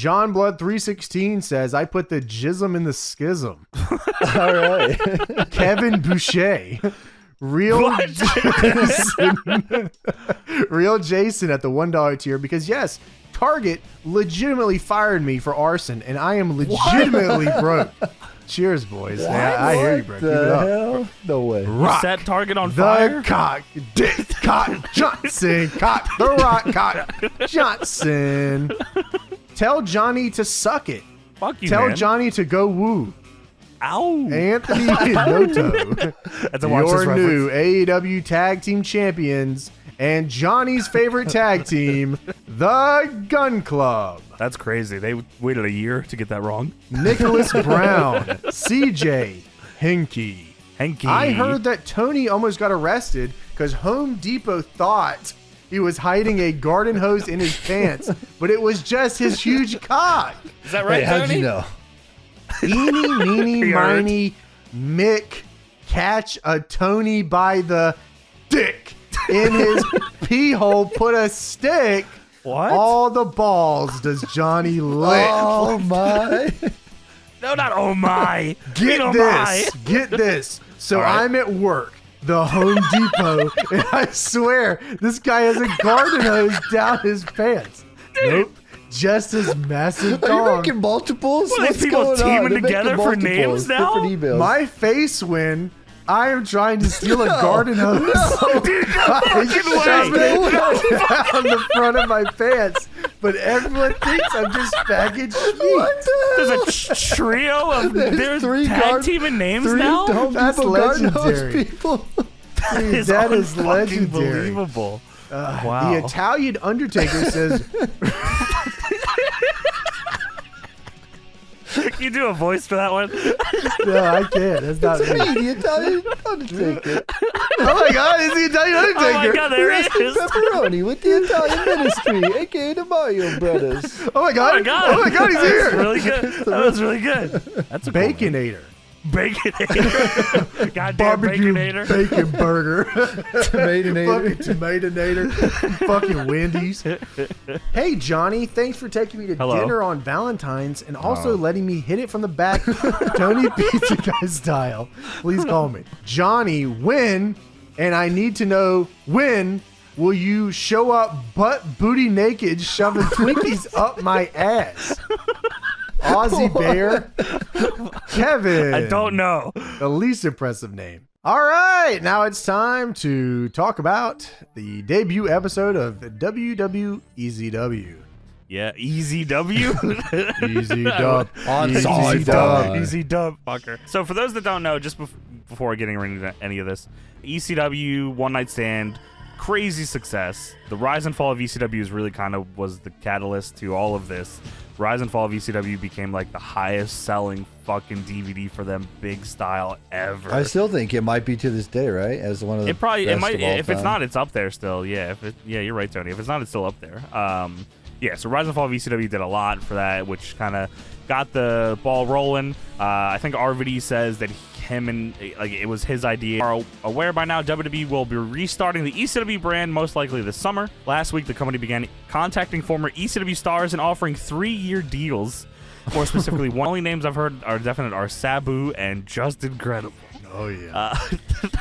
John Blood 316 says, I put the jism in the schism. All right. Kevin Boucher. Real Jason. Real Jason at the $1 tier because, yes, Target legitimately fired me for arson, and I am legitimately broke. Cheers, boys. Yeah, I hear you, bro. Keep it up. Hell? No way. You set Target on fire? The Cock, Dick Cock Johnson. Cock the Rock Cock Johnson. Tell Johnny to suck it. Fuck you, Tell man. Johnny to go woo. Ow. Anthony Noto. That's a Watchers Your reference. new AEW Tag Team Champions and Johnny's favorite tag team, the Gun Club. That's crazy. They waited a year to get that wrong. Nicholas Brown. CJ Hinkie. Henke. I heard that Tony almost got arrested because Home Depot thought he was hiding a garden hose in his pants, but it was just his huge cock. Is that right, Hey, how'd Tony? you know? Eeny, meeny, You heard? miny, Mick, catch a Tony by the dick in his pee hole, put a stick. What? All the balls does Johnny lick. Oh my! No, not oh my. Get oh this. my. Get this. So All right. I'm at work, the Home Depot, and I swear this guy has a garden hose down his pants. Nope. Just his massive Are you dong. making multiples? What, these What's people going teaming on? They're together making for names multiples, now? different emails. My face when I am trying to steal a garden hose. Dude, no I fucking shove way. it on the front of my pants, but everyone thinks I'm just baggage meat. There's a trio of there's three tag guard- teaming names Three now? Home That's Depot garden hose legendary. people. Dude, that is unfucking legendary. Believable. The Wow. Italian Undertaker says, Can you do a voice for that one? no, I can't. That's not me. The Italian Undertaker. Oh my God, it's the Italian Oh Undertaker. my god, there he Wrestling is. Pepperoni with the Italian Ministry, aka the Mario Brothers. Oh my God. Oh my god. Oh my God, he's That was here. really good. That was really good. That's a cool name. Baconator. Baconator. Goddamn Barbecue Baconator. bacon burger. Tomatonator. Fucking Tomatonator. Fucking Wendy's. Hey, Johnny, thanks for taking me to Hello. dinner on Valentine's and also letting me hit it from the back, Tony Pizza Guy style. Please call me. Johnny, when, and I need to know when, will you show up butt booty naked shoving Twinkies up my ass? Aussie Bear. Kevin. I don't know. The least impressive name. All right, now it's time to talk about the debut episode of WWE ECW. Yeah, Easy W. Easy dub. On Easy Sci-Fi. dub. Easy dub, fucker. So for those that don't know, just before getting into any of this, ECW One Night Stand, crazy success. The rise and fall of ECW is really kind of was the catalyst to all of this. Rise and Fall of ECW became like the highest selling fucking DVD for them, big style ever. I still think it might be to this day, right? As one of the It probably best it might of all if it's time. not, it's up there still. Yeah, you're right, Tony. If it's not, it's still up there. Yeah, so Rise and Fall of ECW did a lot for that, which kind of got the ball rolling. I think RVD says that him and like it was his idea. Are aware by now WWE will be restarting the ECW brand most likely this summer. Last week, the company began contacting former ECW stars and offering 3-year deals. More specifically, one only names I've heard are definite are Sabu and Just Incredible. Oh, yeah.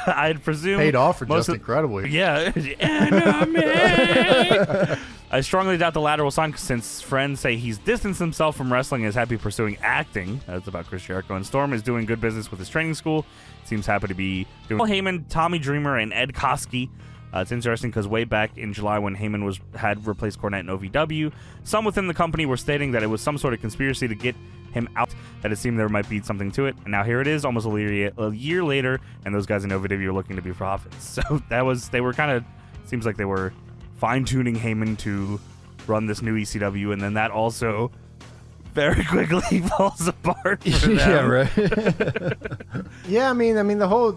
I'd presume Paid off for most Just of- Incredible. Yeah. Enemy. I strongly doubt the latter will sign since friends say he's distanced himself from wrestling and is happy pursuing acting. That's about Chris Jericho. And Storm is doing good business with his training school. Seems happy to be doing Heyman, Tommy Dreamer, and Ed Koskey. It's interesting because way back in July when Heyman had replaced Cornette in OVW, some within the company were stating that it was some sort of conspiracy to get him out, that it seemed there might be something to it. And now here it is, almost a year later, and those guys in OVW are looking to be profits. So they were kind of, seems like they were fine-tuning Heyman to run this new ECW, and then that also very quickly falls apart for them. Yeah, right. Yeah, I mean, the whole,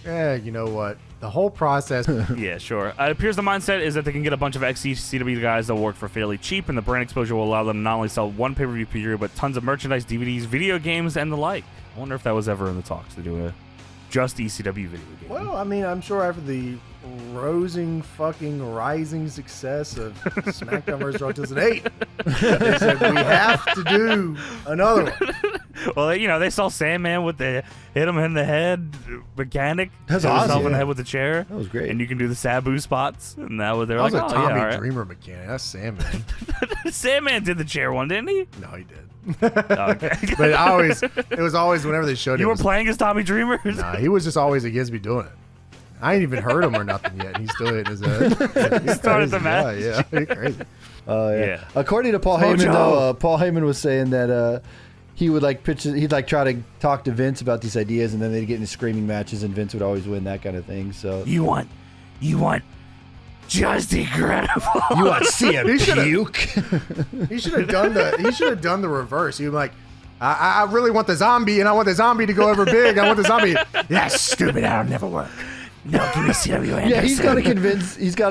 you know what? The whole process. Yeah, sure. It appears the mindset is that they can get a bunch of ex-ECW guys that will work for fairly cheap, and the brand exposure will allow them to not only sell one pay-per-view per year, but tons of merchandise, DVDs, video games, and the like. I wonder if that was ever in the talks to do just ECW video game? Well, I mean, I'm sure after the rising success of SmackDown vs. Raw 2008, they said we have to do another one. Well, you know, they saw Sandman with the hit him in the head mechanic. That's hit himself awesome. in the head with the chair. That was great. And you can do the Sabu spots, and that was they're That was like, a oh, Tommy yeah, all right. Dreamer mechanic. That's Sandman. Sandman did the chair one, didn't he? No, he did. Okay. But it was always whenever they showed You it. were playing as Tommy Dreamer? Nah, he was just always against me doing it. I ain't even heard him or nothing yet, and he's still hitting his head. He started the match. Yeah, he's crazy. Yeah. According to Paul Heyman, though, Paul Heyman was saying that he would like pitch. He'd like try to talk to Vince about these ideas, and then they'd get into screaming matches, and Vince would always win, that kind of thing. So You want just incredible. you want to see him He should've- puke? He should have done the reverse. He was like, I really want the zombie, and I want the zombie to go over big. I want the zombie. That's stupid. That'll never work. No, give me CW Yeah, he's got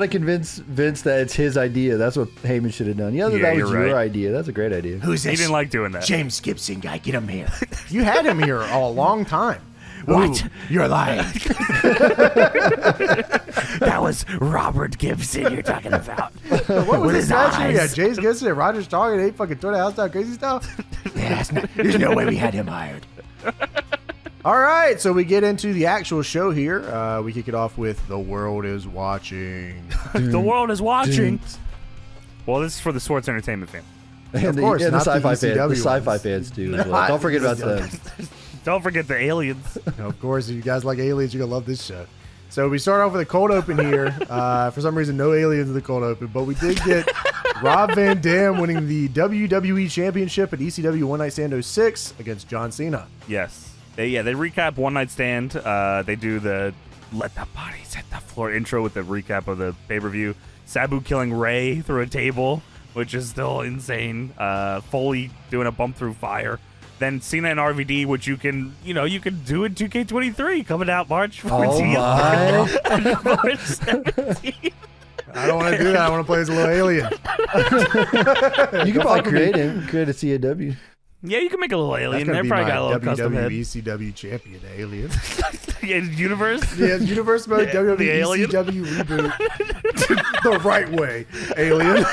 to convince Vince that it's his idea. That's what Heyman should have done. Yeah, that was you're your right. idea. That's a great idea. Who's He didn't like doing that. James Gibson guy? Get him here. You had him here a long time. What? Ooh, you're lying. That was Robert Gibson you're talking about. What was With his his match? Yeah, eyes. James Gibson and Roger Strong and they fucking tore the house down crazy stuff. Yeah, there's no way we had him hired. All right, so we get into the actual show here. We kick it off with "The World Is Watching." The world is watching. Well, this is for the sports entertainment fan. And Of course, the not the sci-fi fans, ECW the sci-fi ones. fans too. As well. Not Don't forget about ECW. them. Don't forget the aliens. Of course, if you guys like aliens, you're going to love this show. So we start off with a cold open here. For some reason, no aliens in the cold open, but we did get Rob Van Dam winning the WWE Championship at ECW One Night Stand 06 against John Cena. Yes. They recap One Night Stand. They do the let the bodies hit the floor intro with the recap of the pay-per-view. Sabu killing Ray through a table, which is still insane. Foley doing a bump through fire. Then Cena and RVD, which you can do in 2K23 coming out March 14th. Oh my! March 17th. I don't want to do that. I want to play as a little alien. You can probably create a CAW. Yeah, you can make a little alien. That's They gonna be probably got a little my custom head. WWE ECW champion alien. Yeah, universe. Yeah, Universe Mode The WWE alien. ECW reboot. The right way, alien.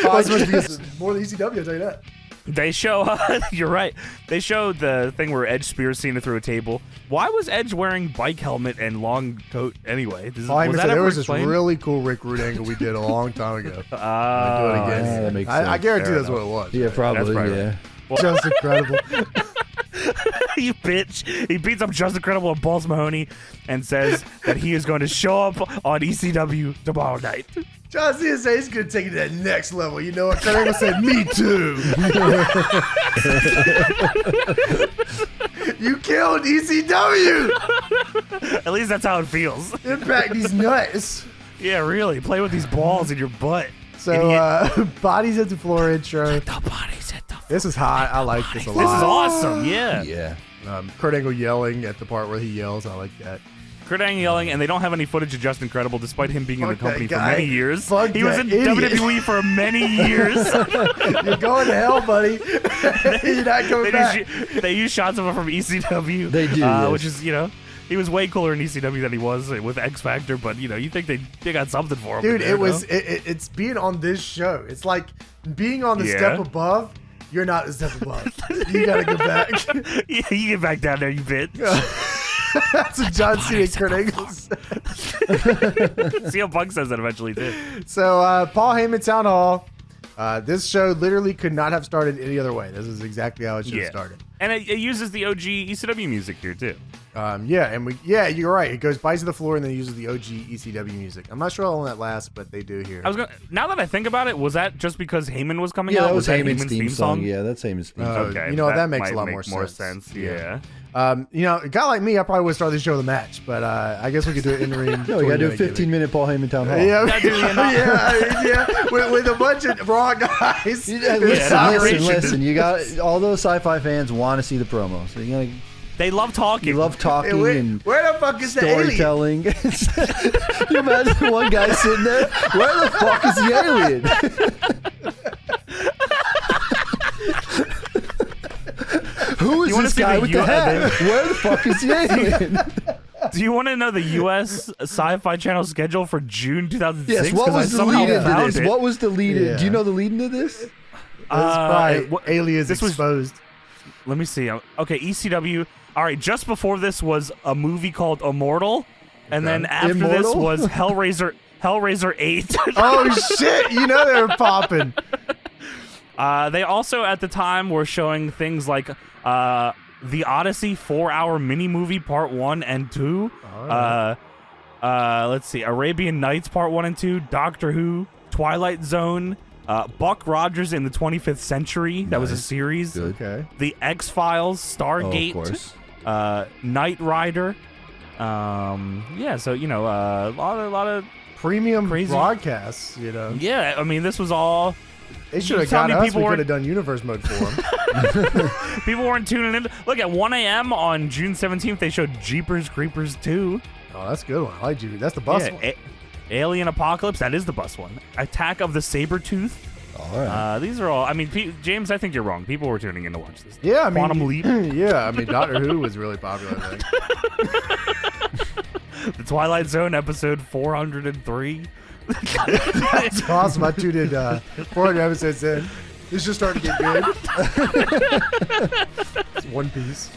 That's supposed to be more than ECW, I'll tell you that. They show, you're right. They showed the thing where Edge spears Cena through a table. Why was Edge wearing bike helmet and long coat anyway? There was this really cool Rick Rude angle we did a long time ago. I'm gonna do it again. yeah, that makes I sense. guarantee Fair that's enough. what it was. Yeah, right? probably. probably Yeah. Just incredible. You bitch. He beats up Just Incredible and Balls Mahoney and says that he is going to show up on ECW tomorrow night. John Cena said he's going to take it to that next level. You know what? Kurt Angle said, me too. You killed ECW. At least that's how it feels. Impact these nuts. Yeah, really. Play with these balls in your butt. So, bodies at the floor intro. The bodies at the This is hot. I like this a This is lot. awesome. Yeah. Yeah. Kurt Angle yelling at the part where he yells. I like that. Kurt Angle yelling, and they don't have any footage of Just Incredible, despite him being in the Fuck that company for guy. many years. Fuck He was that in idiot. WWE for many years. You're going to hell, buddy. You're not coming back. They use shots of him from ECW. They do, yes. Which is, he was way cooler in ECW than he was with X Factor, but, you think they got something for him. Dude, there, it's being on this show. It's like being on the step above. You're not a step above. You gotta go back. Yeah, you get back down there, you bitch. That's what John Cena and Kurt Angle said. CM Punk says that eventually, too. So, Paul Heyman Town Hall. This show literally could not have started any other way. This is exactly how it should have started. And it uses the OG ECW music here, too. You're right. It goes bites to the floor and then uses the OG ECW music. I'm not sure how long that lasts, but they do here. Now that I think about it, was that just because Heyman was coming Yeah, out? that was Heyman's Heyman's theme song. Yeah, that's Heyman's theme song. Okay, you know that makes might a lot make more sense. Yeah. A guy like me, I probably would start the show with a match, but I guess we could do it in the ring. No, we gotta do a 15-minute Paul Heyman Town Hall. Yeah, Gotta do the yeah, with a bunch of raw guys. Listen. You got all those sci-fi fans want to see the promos. So They love talking. you love talking and Where the fuck is the alien? storytelling. You imagine one guy sitting there. Where the fuck is the alien? Who is You wanna this see guy the with the U- hat? Where the fuck is the alien? Do you want to know the U.S. Sci-Fi Channel schedule for June 2006? Yes, what 'Cause I was the somehow lead into found this? it. What was the lead in? Yeah. Do you know the lead into this? That's probably aliens this was- exposed. Let me see. Okay, ECW. All right, just before this was a movie called Immortal, and then after this Immortal? was Hellraiser 8. Oh shit! You know they were popping. They also at the time were showing things like the Odyssey 4-hour mini movie Part 1 and 2. Let's see, Arabian Nights Part 1 and 2, Doctor Who, Twilight Zone, Buck Rogers in the 25th Century. That was a series. Good. Okay. The X-Files, Stargate, Oh, of course. Knight Rider. Yeah, so you know, a lot of Premium Crazy. broadcasts. You know, yeah. I mean, this was all. they should have tell got me us. people We were- could have done universe mode for them. People weren't tuning in. Look, at 1 a.m. on June 17th, they showed Jeepers Creepers 2. Oh, that's a good one. I like you. That's the bus Yeah, one. Alien Apocalypse, that is the bus one. Attack of the Sabretooth. All right. These are all. I mean, James, I think you're wrong. People were tuning in to watch this. Yeah, I mean, Quantum Leap. Yeah, I mean, Doctor Who was really popular. I think. The Twilight Zone episode 403. That's awesome. I tuned in 400 episodes in. This just starting to get good. It's One Piece.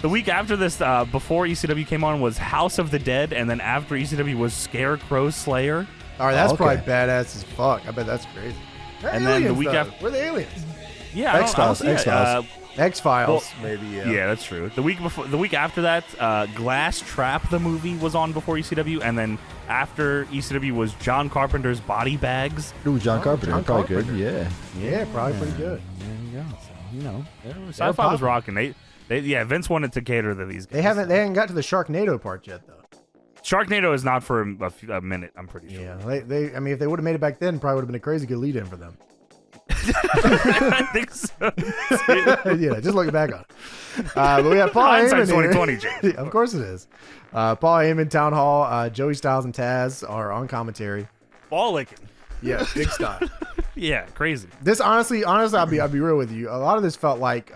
The week after this, before ECW came on, was House of the Dead, and then after ECW was Scarecrow Slayer. All right, that's Okay. probably badass as fuck. I bet that's crazy. They're And then the aliens, week though. after- We're the aliens. Yeah, I don't X-Files, see it. X-Files. X-Files, maybe, Yeah, that's true. The week after that, Glass Trap the movie was on before ECW, and then after ECW was John Carpenter's Body Bags. Ooh, John Carpenter. John Probably Carpenter. good. Yeah. Yeah, probably pretty good. There you go. So, you know, Sci-Fi was popping. rocking. Yeah, Vince wanted to cater to these guys. They haven't got to the Sharknado part yet, though. Sharknado is not for a minute, I'm pretty sure. Yeah, they I mean, if they would have made it back then, probably would have been a crazy good lead-in for them. I think so. Yeah, just looking back on it. But we have Paul Hindsight's Heyman here. 2020, James. Yeah, of course it is. Paul Heyman, Town Hall, Joey Styles and Taz are on commentary. Ball licking. Yeah, big style. Yeah, crazy. This honestly, I'll be real with you. A lot of this felt like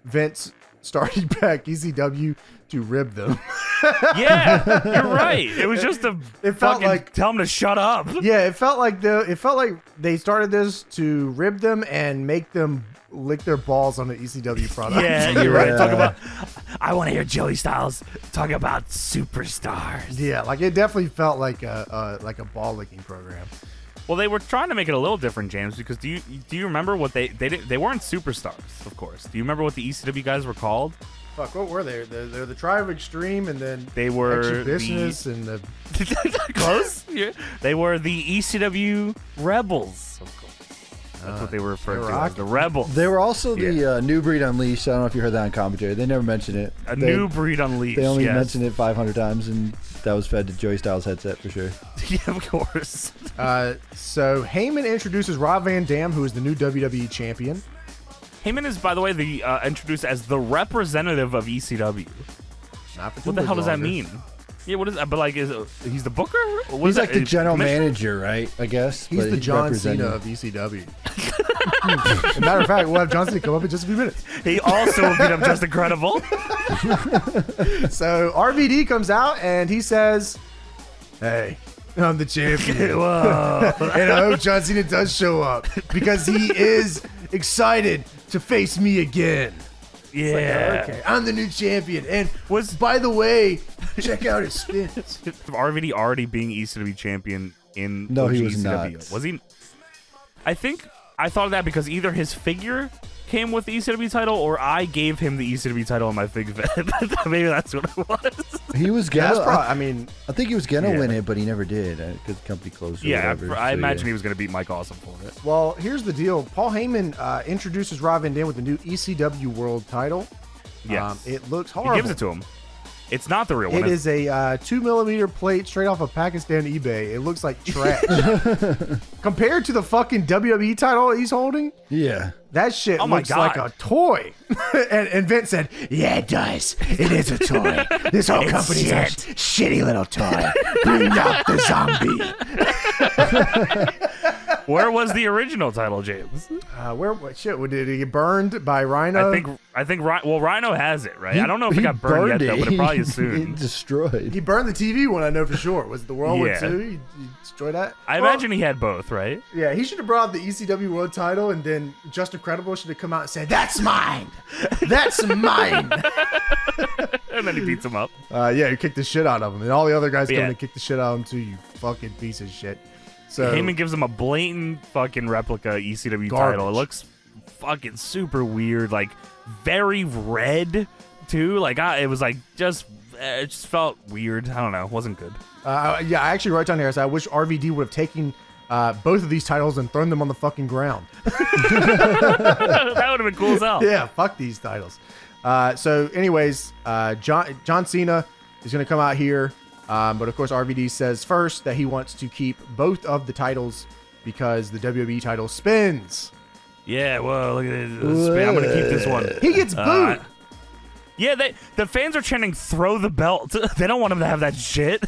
Vince started back ECW to rib them. Yeah, you're right. It was just a It felt fucking like- tell them to shut up. Yeah, it felt like they started this to rib them and make them lick their balls on the ECW product. Yeah, you're right. Yeah. Talk about. I want to hear Joey Styles talk about superstars. Yeah, like it definitely felt like a ball licking program. Well, they were trying to make it a little different, James. Because do you remember what they weren't superstars, of course. Do you remember what the ECW guys were called? Fuck, what were they? They're the Tribe of Extreme, and then They were Exhibitionist, and the Close. Yeah. They were the ECW Rebels. Of course, that's what they were referred to as, the Rebels. They were also the New Breed Unleashed. I don't know if you heard that on commentary. They never mentioned it. A They- new breed unleashed. They only yes. mentioned it 500 times, and that was fed to Joey Styles' headset for sure. Yeah, of course. so Heyman introduces Rob Van Dam, who is the new WWE champion. Heyman is, by the way, introduced as the representative of ECW. Not for too What the much hell does that longer. mean? Yeah, what is that? But like, he's the booker? What He's is that? like the general Commissioner? manager, right? I guess. He's but the John representing- Cena of ECW. As a matter of fact, we'll have John Cena come up in just a few minutes. He also beat up Just Incredible. So RVD comes out and he says, "Hey, I'm the champion." Whoa. And I hope John Cena does show up because he is excited to face me again. Yeah. Okay, I'm the new champion. And Was- by the way, check out his spins. RVD already being ECW champion in No, he OG was ECW. not. Was he? I thought of that because either his figure came with the ECW title or I gave him the ECW title in my fig event. Maybe that's what it was. He was That's gonna. probably, I mean, I think he was gonna Yeah. win it, but he never did because the company closed. Or Yeah, whatever, I so, imagine yeah. he was going to beat Mike Awesome for it. well, here's the deal. Paul Heyman introduces Rob Van Dam with the new ECW World title. Yes. It looks He horrible. gives it to him. It's not the real one. It is a 2mm plate straight off of Pakistan eBay. It looks like trash. Compared to the fucking WWE title he's holding, Yeah. that shit Oh my looks like God. a toy. and Vince said, "Yeah, it does. It is a toy. This whole It's company's a shit." shitty little toy. Bring out the zombie." Where was the original title, James? Did it get burned by Rhino? I think Rhino has it, right? I don't know if it got burned yet, though, but it probably is soon. Destroyed. He burned the TV one, I know for sure. Was it the World War II? He destroyed that? I imagine he had both, right? Yeah, he should have brought the ECW World title, and then Justin Credible should have come out and said, "That's mine! That's mine!" And then he beats him up. He kicked the shit out of him. And all the other guys come and kick the shit out of him, too, you fucking piece of shit. So Heyman gives him a blatant fucking replica ECW title. It looks fucking super weird, like very red too. Like it was like it just felt weird. I don't know. It wasn't good. I actually wrote down here. I wish RVD would have taken both of these titles and thrown them on the fucking ground. That would have been cool as hell. Yeah, fuck these titles. So, anyways, John Cena is going to come out here. But of course, RVD says first that he wants to keep both of the titles because the WWE title spins. Yeah, whoa, look at it. I'm going to keep this one. He gets booed. Yeah, the fans are chanting, "Throw the belt." They don't want him to have that shit.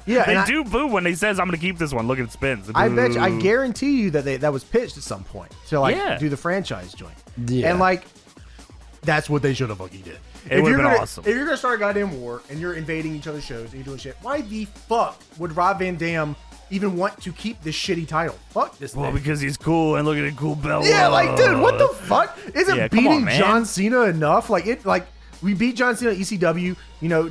Yeah, they do boo when he says, "I'm going to keep this one." Look at it spins. I guarantee you that was pitched at some point to do the franchise joint. Yeah. And that's what they should have fucking did. It would have been awesome. If you're going to start a goddamn war and you're invading each other's shows and you're doing shit, why the fuck would Rob Van Dam even want to keep this shitty title? Fuck this thing. Well, because he's cool and look at the cool belt. Yeah, dude, what the fuck? Isn't beating man. John Cena enough? We beat John Cena at ECW.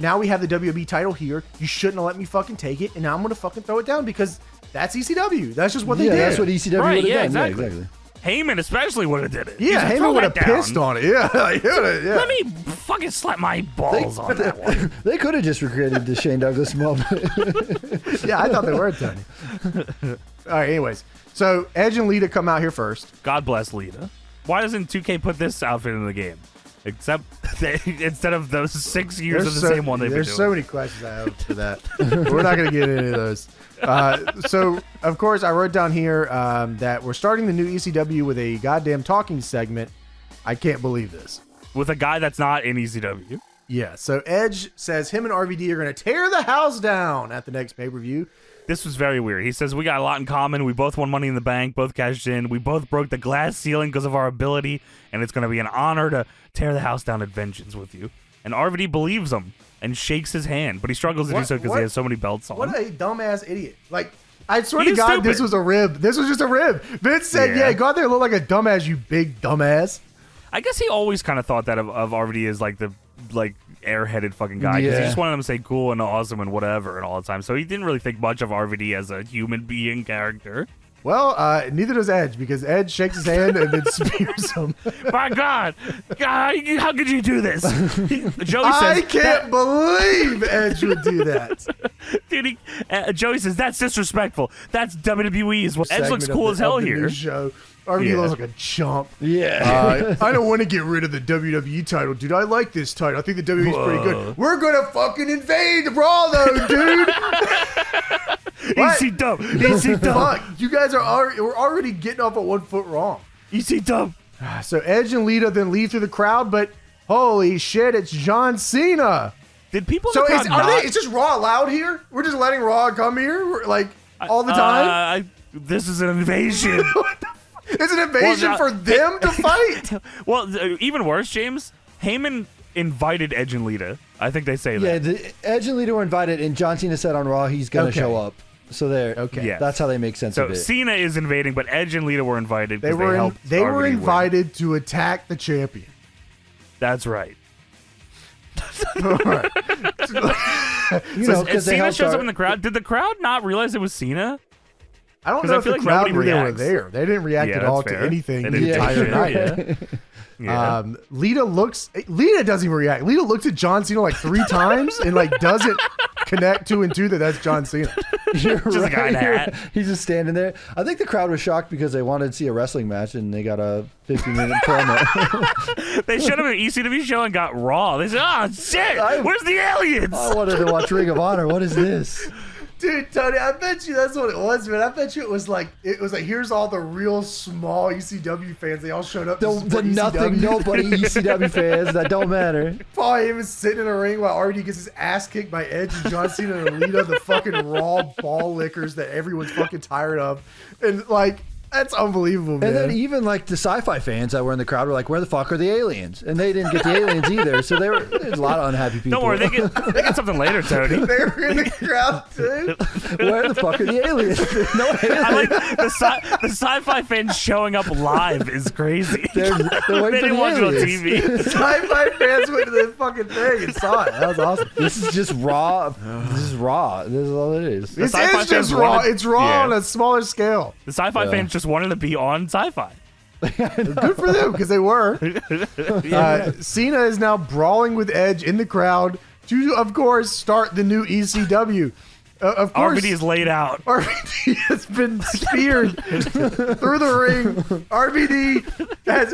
Now we have the WWE title here. You shouldn't have let me fucking take it, and now I'm going to fucking throw it down because that's ECW. That's just what they did. That's what ECW would have done. Exactly. Yeah, exactly. Heyman especially would have did it. Yeah, Heyman would have pissed on it. Yeah, Let me fucking slap my balls on that one. They could have just recreated the Shane Douglas moment. Yeah, I thought they were, Tony. All right, anyways. So Edge and Lita come out here first. God bless Lita. Why doesn't 2K put this outfit in the game? Except instead of those 6 years of the same one they've been doing. There's so many questions I have for that. We're not going to get into any of those. So, of course, I wrote down here that we're starting the new ECW with a goddamn talking segment. I can't believe this. With a guy that's not in ECW. Yeah, so Edge says him and RVD are going to tear the house down at the next pay-per-view. This was very weird. He says, we got a lot in common. We both won Money in the Bank, both cashed in. We both broke the glass ceiling because of our ability, and it's going to be an honor to tear the house down at Vengeance with you. And RVD believes him and shakes his hand, but he struggles to do so because he has so many belts on. What a dumbass idiot. I swear to God, this was a rib. This was just a rib. Vince said, yeah, go out there and look like a dumbass, you big dumbass. I guess he always kind of thought that of RVD as the airheaded fucking guy because he just wanted him to say cool and awesome and whatever and all the time. So he didn't really think much of RVD as a human being character. Well, neither does Edge because Edge shakes his hand and then spears him. My God, how could you do this? Joey says, I can't believe Edge would do that. Dude, Joey says, that's disrespectful. That's WWE's. Edge looks cool as hell here. Show. RVD looks like a chump. Yeah. I don't want to get rid of the WWE title, dude. I like this title. I think the WWE's pretty good. We're going to fucking invade Raw, though, dude. ECW. Fuck. You guys are already getting off on 1 foot wrong. ECW. So Edge and Lita then leave through the crowd, but holy shit, it's John Cena. Did people So is just Raw allowed here? We're just letting Raw come here? All the time? This is an invasion. It's an invasion for them to fight. Well, even worse, James. Heyman invited Edge and Lita. I think they say that. Yeah, Edge and Lita were invited, and John Cena said on Raw he's going to show up. So that's how they make sense of it. So Cena is invading, but Edge and Lita were invited. They were invited to attack the champion. That's right. All right. Because Cena shows up in the crowd. Did the crowd not realize it was Cena? I don't know if the crowd knew they were there. They didn't react at all to anything the entire night. Lita doesn't even react. Lita looks at John Cena like 3 times and doesn't connect 2 and 2 that's John Cena. You're just a guy in a hat. He's just standing there. I think the crowd was shocked because they wanted to see a wrestling match and they got a 15-minute promo. They showed up at an ECW show and got Raw. They said, "Oh shit, where's the aliens?" I wanted to watch Ring of Honor. What is this? Dude, Tony, I bet you that's what it was, man. I bet you it was like here's all the real small ECW fans. They all showed up. The nothing, nobody ECW fans that don't matter. Paul Heyman sitting in a ring while RD gets his ass kicked by Edge and John Cena and Lita, the fucking raw ball lickers that everyone's fucking tired of, and That's unbelievable, man. And then even like the sci-fi fans that were in the crowd were like, "Where the fuck are the aliens?" And they didn't get the aliens either. So there's a lot of unhappy people. Don't worry, they get something later, Tony. They were in the crowd too. Where the fuck are the aliens? There's no aliens. I like the sci-fi fans showing up live is crazy. They're They waiting for didn't the watch it on aliens. TV. Sci-fi fans went to the fucking thing and saw it. That was awesome. This is just raw. This is raw. This is all it is. This sci-fi is fans just raw. wanted- It's raw Yeah. on a smaller scale. The sci-fi fans just wanted to be on Sci-Fi. Good for them because they were. Cena is now brawling with Edge in the crowd to, of course, start the new ECW. Of course, RVD is laid out. RVD has been speared through the ring. RVD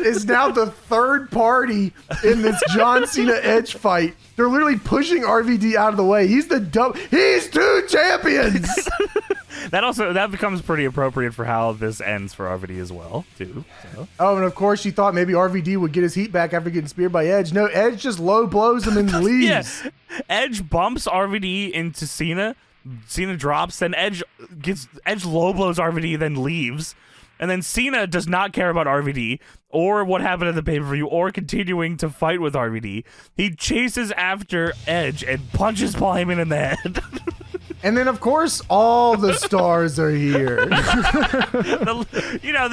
is now the third party in this John Cena Edge fight. They're literally pushing RVD out of the way. He's two champions. That becomes pretty appropriate for how this ends for RVD as well, too. So. Oh, and of course, you thought maybe RVD would get his heat back after getting speared by Edge. No, Edge just low blows him and leaves. Yeah, Edge bumps RVD into Cena. Cena drops, then Edge low blows RVD, then leaves. And then Cena does not care about RVD or what happened at the pay-per-view or continuing to fight with RVD. He chases after Edge and punches Paul Heyman in the head. And then, of course, all the stars are here. The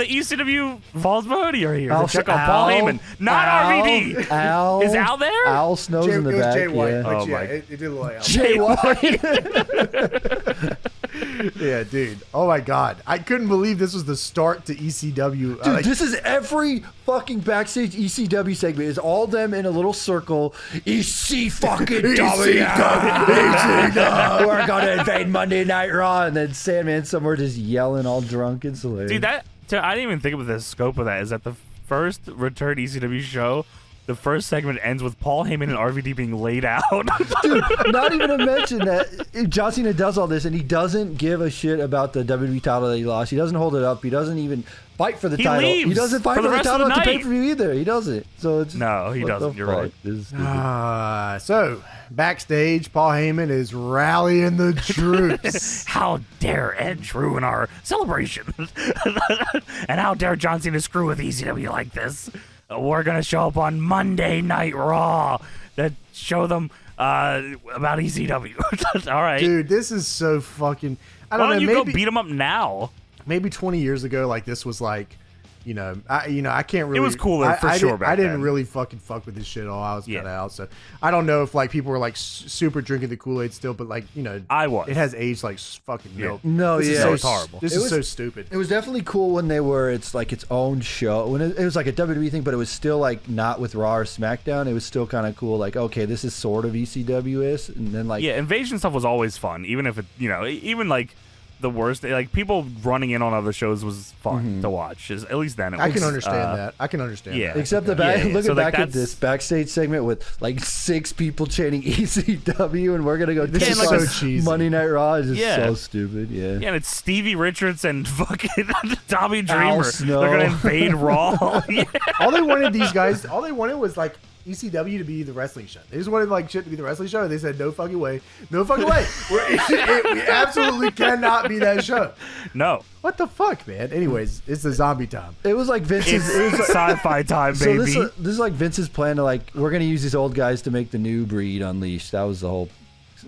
ECW ᴅᴇᴅᴏᴄδ are here to check on Paul Heyman, not RVD. Al Is Al there? Al Snow's in the it was back. Jay White. Yeah. Which, Oh, yeah, my- it did look like Al. Jay White. Yeah, dude. Oh, my God. I couldn't believe this was the start to ECW. Dude, this is every fucking backstage ECW segment. Is all them in a little circle. EC fucking W. We're gonna invade Monday Night Raw, and then Sandman somewhere just yelling all drunk and hilarious. Dude, I didn't even think of the scope of that. Is that the first return ECW show? The first segment ends with Paul Heyman and RVD being laid out. Dude, not even to mention that John Cena does all this, and he doesn't give a shit about the WWE title that he lost. He doesn't hold it up. He doesn't even fight for the title. leaves He doesn't fight for for the the rest of title the at the night. pay-per-view either. He doesn't. So it's No, he what doesn't. the You're fuck? right. This is stupid. So, backstage, Paul Heyman is rallying the troops. How dare Edge ruin our celebration? And how dare John Cena screw with ECW like this? We're going to show up on Monday Night Raw to show them about ECW. All right. Dude, this is so fucking... I Why don't don't know, you maybe, go beat him up now? maybe 20 years ago, like, this was like... I can't really. was cooler for I sure didn't, back I didn't then. really fucking fuck with this shit at all. I was Yeah. kind of out. So I don't know if like people were like super drinking the Kool-Aid still, but like I was. It has aged like fucking milk. No, This is yeah. so It's horrible. This It is was- so stupid. It was definitely cool when it's like its own show. When it was like a WWE thing, but it was still like not with Raw or SmackDown. It was still kind of cool. Like, okay, this is sort of ECW-ish. And then like, Yeah, invasion stuff was always fun, even if it, even like the worst, like people running in on other shows was fun to watch. At least then, it was. I can understand that. I can understand. yeah. that. except the Okay. back, Yeah, yeah. look So, at like, back at that's- this backstage segment with like 6 people chanting ECW, and we're gonna go. This take is on so cheesy. Monday Night Raw is just Yeah. so stupid. Yeah. Yeah, and it's Stevie Richards and fucking Tommy Al Dreamer. Snow. They're gonna invade Raw. Yeah. All they wanted these guys. All they wanted was like ECW to be the wrestling show. They just wanted like shit to be the wrestling show, and they said no fucking way, no fucking way. We absolutely cannot be that show. No, What the fuck, man? Anyways, it's the zombie time. It was like Vince's. It was it's like, sci-fi time, so baby. this is like Vince's plan to like we're gonna use these old guys to make the new breed Unleashed. That was the whole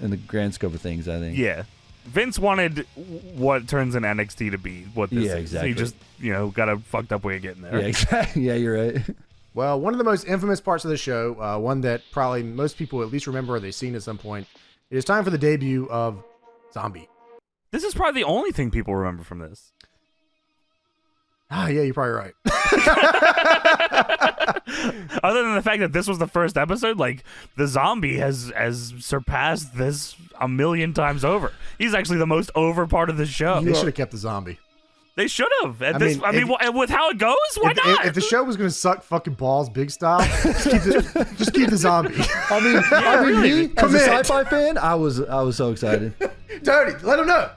in the grand scope of things, I think. Yeah. Vince wanted what turns in NXT to be what this Yeah, is. exactly. He just, got a fucked up way of getting there. Yeah, exactly. Yeah, you're right. Well, one of the most infamous parts of the show, one that probably most people at least remember or they've seen at some point, it is time for the debut of Zombie. This is probably the only thing people remember from this. Ah, yeah, you're probably right. Other than the fact that this was the first episode, like the zombie has surpassed this a million times over. He's actually the most over part of the show. They should have kept the zombie. They should have. I mean, With how it goes, why not? If the show was going to suck fucking balls big style, just keep the zombie. I mean, really. me as a Commit. sci-fi fan, I was so excited, Tony, let him know.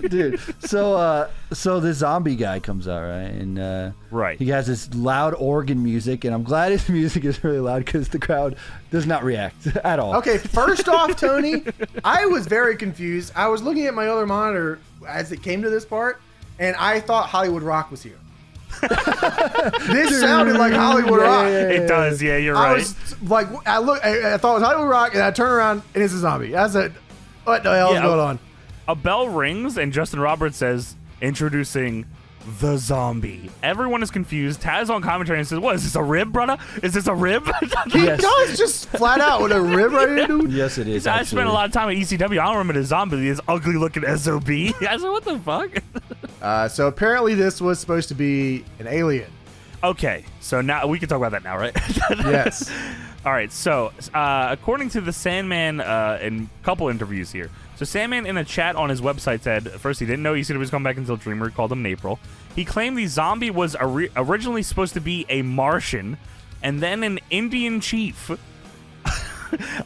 dude. So this zombie guy comes out, right? And Right. he has this loud organ music, and I'm glad his music is really loud because the crowd does not react at all. Okay, first off, Tony, I was very confused. I was looking at my other monitor as it came to this part, and I thought Hollywood Rock was here. This sounded like Hollywood Rock. It does, yeah, you're I right. was like, I thought it was Hollywood Rock, and I turn around and it's a zombie. I said, what the hell is going on? A bell rings, and Justin Roberts says, introducing the zombie. Everyone is confused. Taz on commentary and says, what, is this a rib, brother? Is this a rib? He goes just flat out with a rib right here, dude. Yes, it is. I spent a lot of time at ECW. I don't remember the zombie, this ugly looking SOB. I said, what the fuck? So apparently this was supposed to be an alien. Okay, so now we can talk about that now, right? Yes. All right, so according to the Sandman in a couple interviews here, so Sandman in a chat on his website said, first he didn't know ECW was coming back until Dreamer called him in April. He claimed the zombie was originally supposed to be a Martian and then an Indian chief.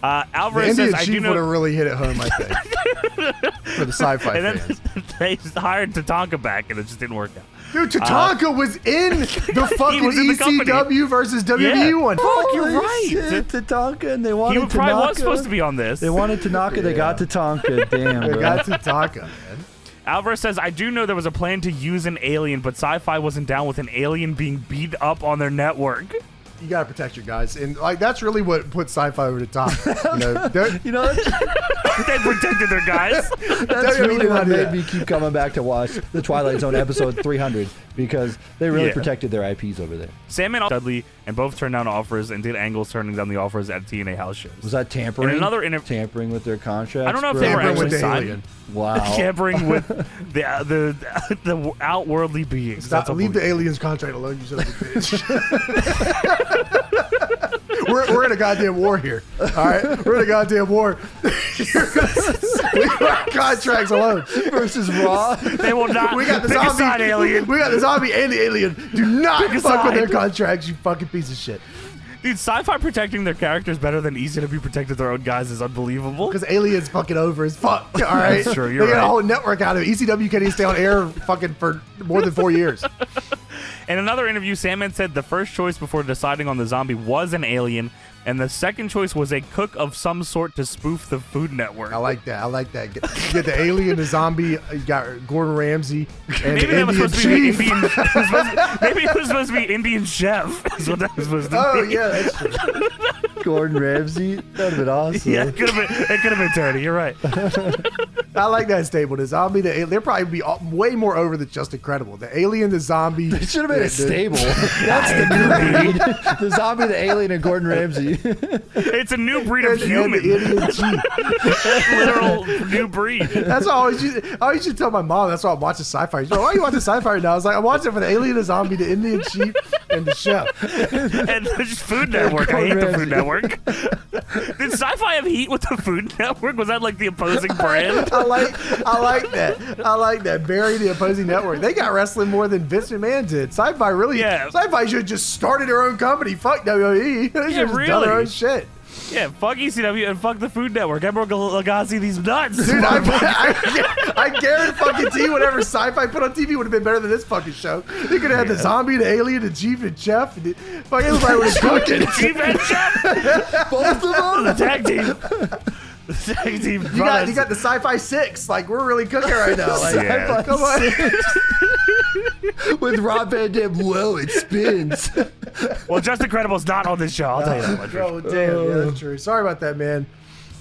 Alvarez the Indian says, I chief do know would have really hit it home, I think, for the Sci-Fi and fans. then they hired Tatanka back, and it just didn't work out. Dude, Tatanka was in the fucking was in the company. ECW versus WWE one. Fuck, you're Holy right. shit, Tatanka, and they wanted He probably Tanaka. was supposed to be on this. They wanted Tanaka, they got Tatanka. Damn, They bro. got Tatanka, man. Alvarez says, I do know there was a plan to use an alien, but Sci-Fi wasn't down with an alien being beat up on their network. You gotta protect your guys, and like that's really what put Sci-Fi over the top. You know, They protected their guys. that's WWE really did not what do made that. me keep coming back to watch the Twilight Zone episode 300 because they really protected their IPs over there. Sandman and Dudley and both turned down offers and did angles turning down the offers at TNA house shows. Was that tampering? In another tampering with their contracts? I don't know if bro? they were Tampering with actually the signed. alien. Wow. Tampering with the outworldly beings. Stop, That's leave the aliens contract alone, you son of a bitch. We're in a goddamn war here. All right, we're in a goddamn war. Leave our contracts alone. Versus Raw. They will not. We got the pick a zombie side, alien. We got the zombie and the alien. Do not Pick a fuck with side. their contracts, you fucking piece of shit. Dude, Sci-Fi protecting their characters better than ECW protected their own guys is unbelievable. Because aliens fucking over as fuck. All right, That's true, you're they got right. a whole network out of it. ECW can't even stay on air fucking for more than 4 years. In another interview, Sandman said the first choice before deciding on the zombie was an alien, and the second choice was a cook of some sort to spoof the Food Network. I like that. I like that. Get the alien, the zombie. You got Gordon Ramsay and Maybe the that was Indian supposed to be chief. Indian. Maybe it was supposed to be Indian chef. Is what that was supposed to Oh be. yeah, that's true. Gordon Ramsay. That would have been awesome. Yeah, it could have been Tony. You're right. I like that stable. The zombie, they'll probably be way more over than just incredible. The alien, the zombie. It should have been a stable. That's the new breed. The zombie, the alien, and Gordon Ramsay. It's a new breed of And the human. Indian chief. Literal new breed. That's all I always used to tell my mom. That's why I'm watching Sci-Fi. She's like, why are you watching Sci-Fi right now? I was like, I'm watching it for the alien, the zombie, the Indian chief, and the chef. And the Food Network. I hate the Food Network. Did Sci-Fi have heat with the Food Network? Was that like the opposing brand? I like that. I like that. Bury the opposing network. They got wrestling more than Vince McMahon did. Sci-Fi really. Yeah. Sci-Fi should have just started their own company. Fuck WWE. They should have just done their really. own shit. Yeah, fuck ECW and fuck the Food Network. Emerald Lagasse these nuts. Dude, I guarantee whatever Sci-Fi put on TV would have been better than this fucking show. They could have had the zombie, the alien, the chief, and chef. And fucking everybody would have cooked it. Chief and Chef. Both of them? The tag team. The tag team. You got the Sci-Fi 6. Like, we're really cooking right now. Like, Yeah. come on. With Rob Van Dam. Whoa, it spins. Well, Just Incredible's not on this show. I'll tell you that much. Oh, damn. Yeah, that's true. Sorry about that, man.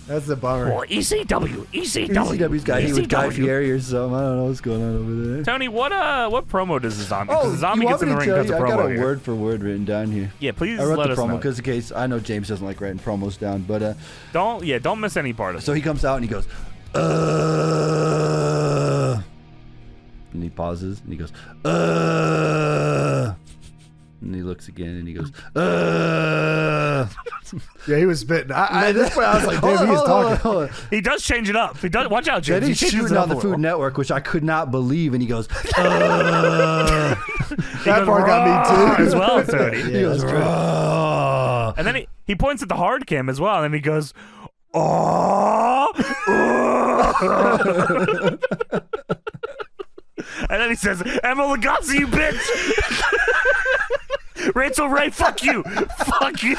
That's a bummer. Well, ECW. ECW's got heat with Guy ECW. Fieri or something. I don't know what's going on over there. Tony, what promo does the zombie? Oh, Because the zombie you gets want in me the to ring tell because you? of I got promo a here. word for word written down here. Yeah, please I wrote let the us promo know. because in case I know James doesn't like writing promos down, but Don't miss any part of it. so he comes out and he goes, and he pauses and he goes, and he looks again and he goes, Yeah, he was spitting. At this point, I was like, damn, he is talking. Hold on. He does change it up. He does. Watch out, James. Then he's He changes shooting it on up the a Food little. Network, which I could not believe, and he goes, That goes, part got me too. as well, Tony. he goes, "Rah." And then he points at the hard cam as well, and then he goes, oh. And then he says, Emma Lagasse, you bitch. Rachel Ray, fuck you. Fuck you.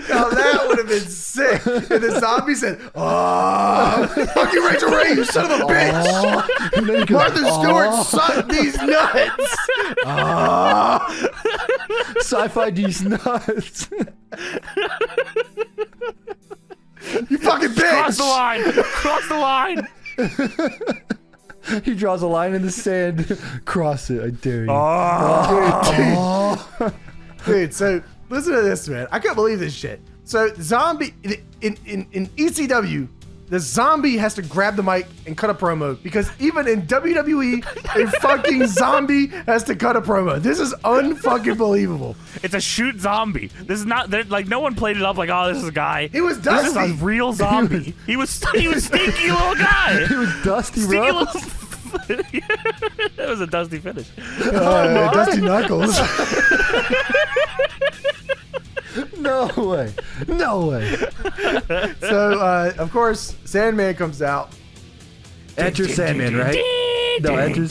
Now that would have been sick. And the zombie said, "Oh, fuck you, Rachel Ray, you son of a bitch! Martha Stewart, suck these nuts! Sci-Fi these nuts. You fucking bitch!" Cross the line. Cross the line. He draws a line in the sand. Cross it. I dare you. Dude, so listen to this, man. I can't believe this shit. So zombie in ECW, the zombie has to grab the mic and cut a promo because even in WWE, a fucking zombie has to cut a promo. This is unfucking believable. It's a shoot zombie. This is not like no one played it up like, oh, this is a guy. He was Dusty. This is a real zombie. He was sneaky little guy. He was Dusty Sneaky Rhodes. little. That was a Dusty finish. Dusty Knuckles. No way. No way. So, of course, Sandman comes out. Enter Sandman, right? No, enter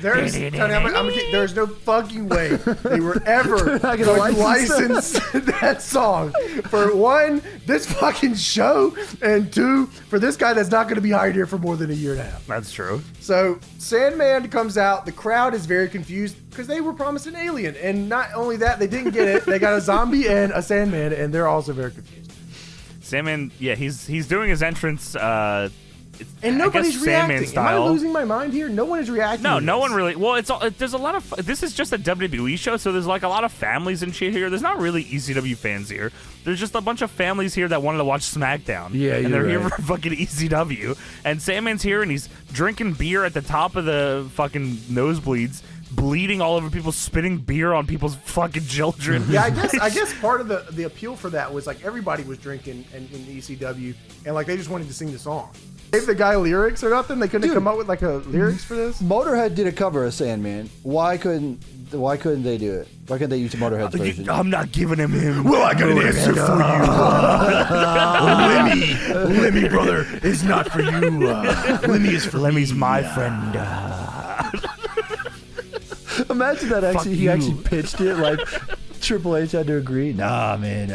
There's, Tony, there's no fucking way they were ever not going gonna to license that song. For one, this fucking show, and two, for this guy that's not going to be hired here for more than a year and a half. That's true. So Sandman comes out. The crowd is very confused because they were promised an alien. And not only that, they didn't get it. They got a zombie and a Sandman, and they're also very confused. Sandman, yeah, he's doing his entrance. And nobody's Sandman reacting. style. Am I losing my mind here? No one is reacting. No, to no this. one really. Well, there's a lot of. This is just a WWE show, so there's like a lot of families and shit here. There's not really ECW fans here. There's just a bunch of families here that wanted to watch SmackDown. Yeah, and you're they're here right. for fucking ECW. And Sandman's here, and he's drinking beer at the top of the fucking nosebleeds, bleeding all over people, spitting beer on people's fucking children. Yeah, I guess part of the appeal for that was like everybody was drinking in ECW, and like they just wanted to sing the song. Gave the guy lyrics or nothing. They couldn't come up with like a lyrics for this. Motorhead did a cover of Sandman. Why couldn't they do it? Why couldn't they use Motorhead's version? I'm not giving him. Well, I got an answer for you. Lemmy, brother, is not for you. Lemmy is for Lemmy's me. my friend. Imagine that actually he you. actually pitched it like Triple H had to agree. Nah, man.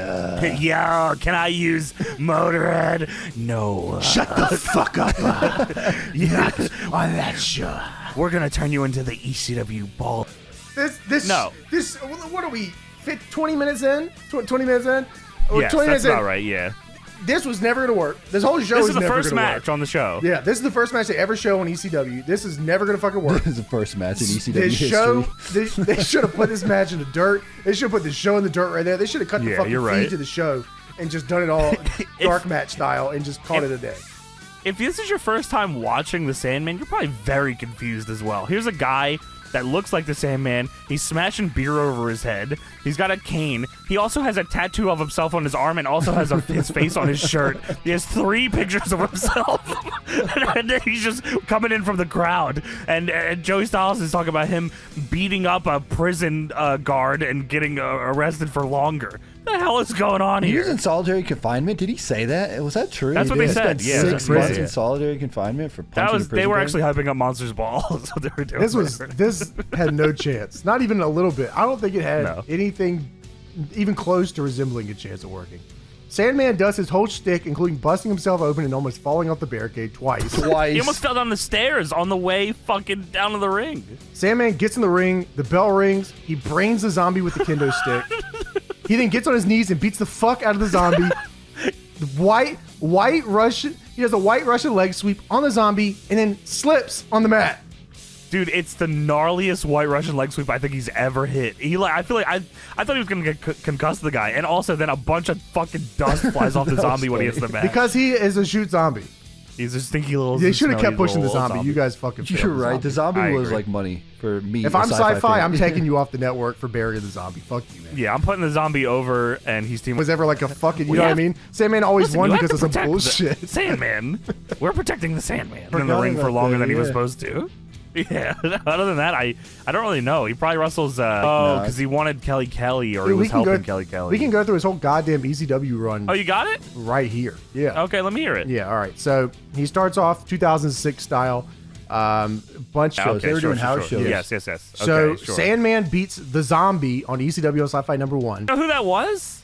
Yo, can I use Motorhead? No. Shut the fuck up. Not on that show. We're gonna turn you into the ECW ball. This No. This what are we? 20 minutes in? 20 minutes in? Or Yes, 20 that's minutes in. about right. Yeah. This was never gonna work. This whole show This is is the never first gonna match work. on the show. Yeah, this is the first match they ever show on ECW. This is never gonna fucking work. This is the first match in ECW This history. show, they should have put this match in the dirt. They should have put the show in the dirt right there. They should have cut the Yeah, fucking you're feed right. to the show and just done it all dark match style and just called it a day. If this is your first time watching the Sandman, you're probably very confused as well. Here's a guy that looks like the Sandman. He's smashing beer over his head. He's got a cane. He also has a tattoo of himself on his arm and also has his face on his shirt. He has 3 pictures of himself. And then he's just coming in from the crowd. And Joey Styles is talking about him beating up a prison guard and getting arrested for longer. What the hell is going on He here? was in solitary confinement. Did he say that? Was that true? That's what they said. Spent Yeah, 6 yeah. months in solitary confinement for punching That a was prison they were guard? actually hyping up Monsters Ball. That's what they were doing. This had no chance. Not even a little bit. I don't think it had No. anything even close to resembling a chance of working. Sandman does his whole shtick, including busting himself open and almost falling off the barricade twice. He almost fell down the stairs on the way fucking down to the ring. Sandman gets in the ring, the bell rings, he brains the zombie with the kendo stick. He then gets on his knees and beats the fuck out of the zombie. The white Russian, he does a white Russian leg sweep on the zombie and then slips on the mat. Dude, it's the gnarliest white Russian leg sweep I think he's ever hit. I feel like I thought he was gonna get concussed the guy, and also then a bunch of fucking dust flies off the zombie when he hits the mat. Because he is a shoot zombie. He's a stinky little. They should have kept smelly pushing the little zombie. You guys fucking failed You're right. The zombie I was agree. like money for me. If a I'm sci-fi sci-fi, fan. I'm taking you off the network for burying the zombie. Fuck you, man. Yeah, I'm putting the zombie over, and he's teaming. Was ever like a fucking, you We know what I have- mean? Sandman always Listen, won you have because to of some protect the bullshit. Sandman. We're protecting the Sandman in the Forgot ring for about longer that, than he was yeah. supposed to. Yeah. Other than that, I don't really know. He probably wrestles. Because he wanted Kelly Kelly, or he Dude, was helping Kelly Kelly. We can go through his whole goddamn ECW run Oh, you got it? right here. Yeah. Okay, let me hear it. Yeah, all right. So he starts off 2006 style. Bunch Yeah, of They were doing house shows. Yes. So Okay, sure. Sandman beats the zombie on ECW Sci-Fi #1. You know who that was?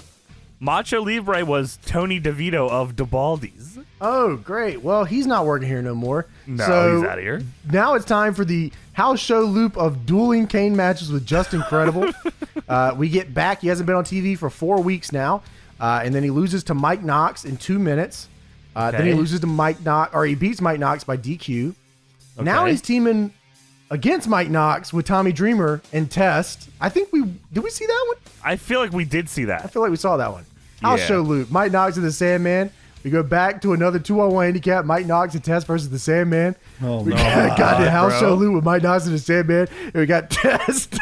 Macho Libre was Tony DeVito of DeBaldi's. Oh, great. Well, he's not working here no more. No, so he's out of here. Now it's time for the house show loop of dueling cane matches with Just Incredible. We get back. He hasn't been on TV for 4 weeks now. And then he loses to Mike Knox in 2 minutes. Then he loses to Mike Knox, or he beats Mike Knox by DQ. Okay. Now he's teaming against Mike Knox with Tommy Dreamer and Test. I think did we see that one? I feel like we did see that. I feel like we saw that one. House show loop. Mike Knox and the Sandman. We go back to another 2-on-1 handicap. Mike Knox and Test versus the Sandman. Oh, we no. got the house show loop with Mike Knox and the Sandman. And we got Test.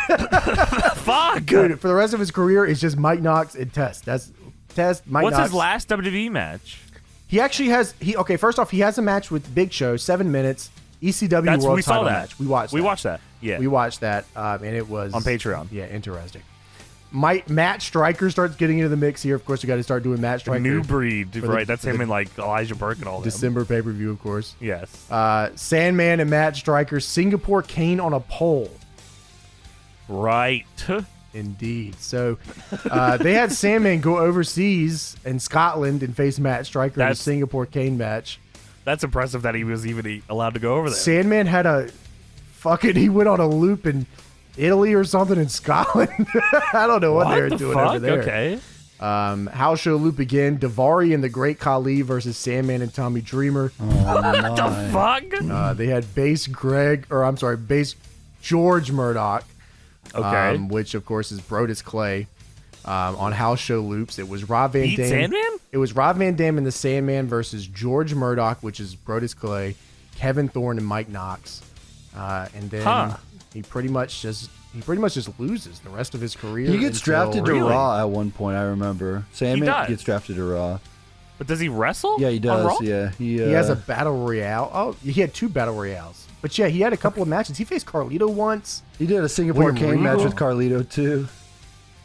Fuck. Dude, for the rest of his career, it's just Mike Knox and Test. That's Test, Mike What's Knox. his last WWE match? He actually has. Okay, first off, he has a match with Big Show, 7 minutes. ECW World Title match. We watched that. Yeah. We watched that, and it was on Patreon. Yeah, interesting. Matt Stryker starts getting into the mix here. Of course, we got to start doing Matt Stryker. New breed, right? That's him and like Elijah Burke and all that. December pay-per-view, of course. Yes. Sandman and Matt Stryker, Singapore cane on a pole. Right. Indeed. So they had Sandman go overseas in Scotland and face Matt Stryker in a Singapore cane match. That's impressive that he was even allowed to go over there. Sandman had he went on a loop in Italy or something in Scotland. I don't know what they were doing over there. Okay. House show loop again. Daivari and the Great Khali versus Sandman and Tommy Dreamer. What the fuck? They had Bass George Murdoch. Okay. Which of course is Brodus Clay. On house show loops, it was Rob Van Dam. Sandman? It was Rob Van Dam and the Sandman versus George Murdoch, which is Brodus Clay, Kevin Thorne, and Mike Knox. And then he pretty much just loses the rest of his career. He gets drafted to Raw at one point. I remember Sandman gets drafted to Raw. But does he wrestle? Yeah, he does. Yeah, he has a battle royale. Oh, he had 2 battle royales. But yeah, he had a couple of matches. He faced Carlito once. He did a Singapore cane match with Carlito too.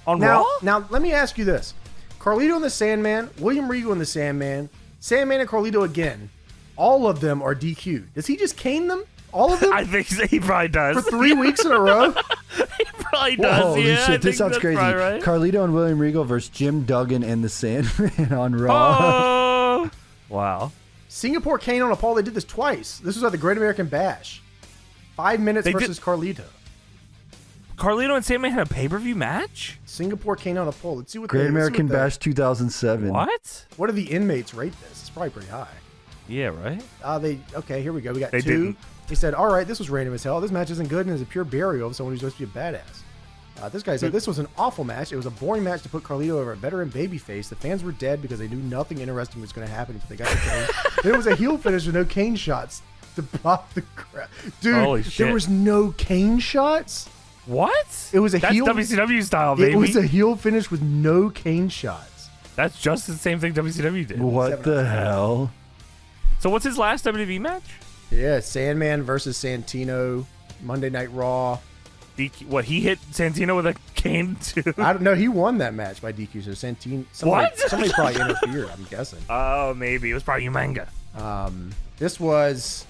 On Raw? Now, let me ask you this. Carlito and the Sandman, William Regal and the Sandman and Carlito again. All of them are DQ. Does he just cane them? All of them? I think he probably does. For 3 weeks in a row? He probably does. Holy yeah, shit, this sounds crazy. Right. Carlito and William Regal versus Jim Duggan and the Sandman on Raw. Oh! Wow. Singapore cane on a pole. They did this twice. This was at the Great American Bash. 5 minutes versus Carlito. Carlito and Sandman had a pay-per-view match? Singapore cane on a pole. Let's see what Great American Bash 2007. What? What do the inmates rate this? It's probably pretty high. Yeah, right? Okay, here we go. We got they 2. Didn't. He said, all right, this was random as hell. This match isn't good and is a pure burial of someone who's supposed to be a badass. This guy said, this was an awful match. It was a boring match to put Carlito over a veteran babyface. The fans were dead because they knew nothing interesting was going to happen until they got the cane. Then it was a heel finish with no cane shots to pop the crowd. Dude, holy shit. There was no cane shots? What? It was a That's heel. WCW style, baby. It was a heel finish with no cane shots. That's just the same thing WCW did. What the hell? So what's his last WWE match? Yeah, Sandman versus Santino, Monday Night Raw. What, he hit Santino with a cane too? I don't know. He won that match by DQ. So Santino, somebody probably interfered. I'm guessing. Oh, maybe it was probably Umanga. This was,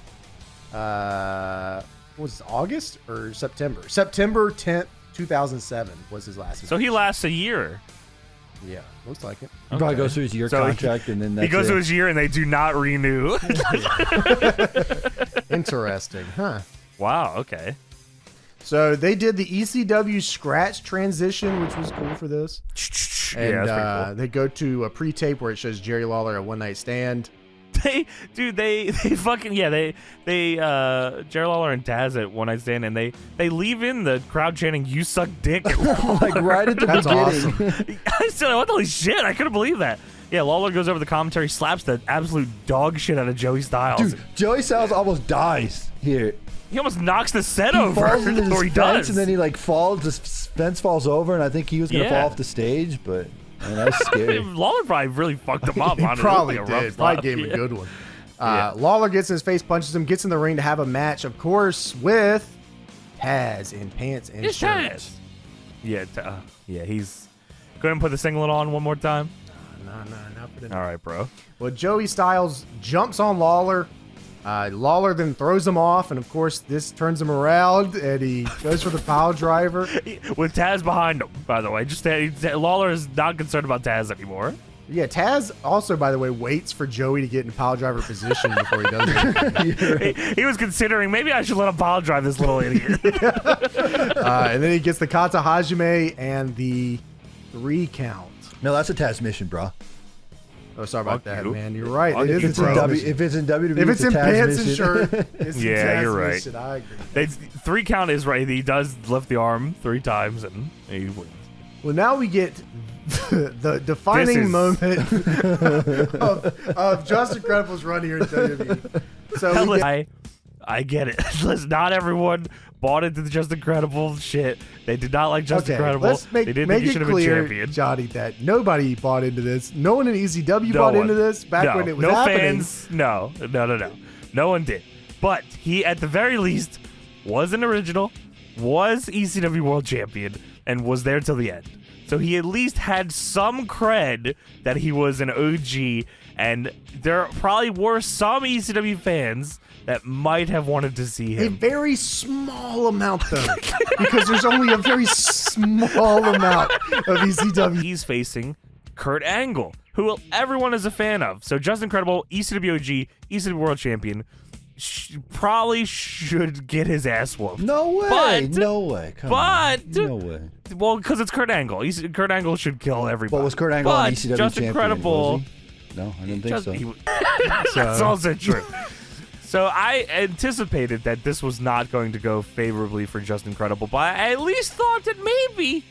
what was it, August or September? September 10th, 2007 was his last match. So he lasts a year. Yeah, looks like it. He probably goes through his year contract and then that's he goes to his year and they do not renew. Interesting, huh? Wow. Okay. So they did the ECW scratch transition, which was cool for this. And yeah, that's pretty cool. they go to a pre-tape where it shows Jerry Lawler at One Night Stand. They fucking Jerry Lawler and Taz at One Night Stand, and they leave in the crowd chanting "You suck dick" like right at the That's beginning. Awesome. I said, "What the holy shit!" I couldn't believe that. Yeah, Lawler goes over the commentary, slaps the absolute dog shit out of Joey Styles. Dude, Joey Styles almost dies here. He almost knocks the set He over. falls into this or he fence does. and then he like falls. The fence falls over, and I think he was gonna fall off the stage, but man, that was scary. Lawler probably really fucked him up. He on it. probably It was like a rough did. Probably spot. gave him a good one. Yeah. Lawler gets in his face, punches him, gets in the ring to have a match, of course, with Taz in pants and It's shirts. Taz. Yeah, he's. Go ahead and put the singlet on one more time. No, not for the All right, bro. Well, Joey Styles jumps on Lawler, Lawler then throws him off, and of course this turns him around, and he goes for the pile driver with Taz behind him. By the way, just Lawler is not concerned about Taz anymore. Yeah, Taz also, by the way, waits for Joey to get in pile driver position before he does it. He was considering maybe I should let him pile drive this little idiot. And then he gets the kata hajime and the 3 count. No, that's a Taz mission, bro. Oh, sorry about Fuck that, you. man. You're right. If it's in WWE, if it's in a Taz pants and mission. shirt, it's a Yeah, Taz you're right. mission. I agree. 3 count is right. He does lift the arm 3 times and he wins. Well, now we get the defining moment of Just Incredible's run here in WWE. So we get, I get it. Listen, not everyone bought into the Just Incredible shit. They did not like Just Incredible. Let's they didn't make think he it should have been clear, champion. Johnny, that nobody bought into this. No one in ECW No bought one. into this back when it was no happening. fans. No. No one did. But he, at the very least, was an original, was ECW World Champion, and was there till the end. So he at least had some cred that he was an OG, and there probably were some ECW fans that might have wanted to see A him. very small amount, though, because there's only a very small amount of ECW. He's facing Kurt Angle, who everyone is a fan of. So Just Incredible, ECW OG, ECW World Champion, probably should get his ass whooped. No way. But- no way. Come but- on. No way. Well, because it's Kurt Angle. Kurt Angle should kill everybody. But was Kurt Angle an But ECW Just champion? Incredible. Was he? No, I didn't think so. That's also true. So I anticipated that this was not going to go favorably for Just Incredible, but I at least thought that maybe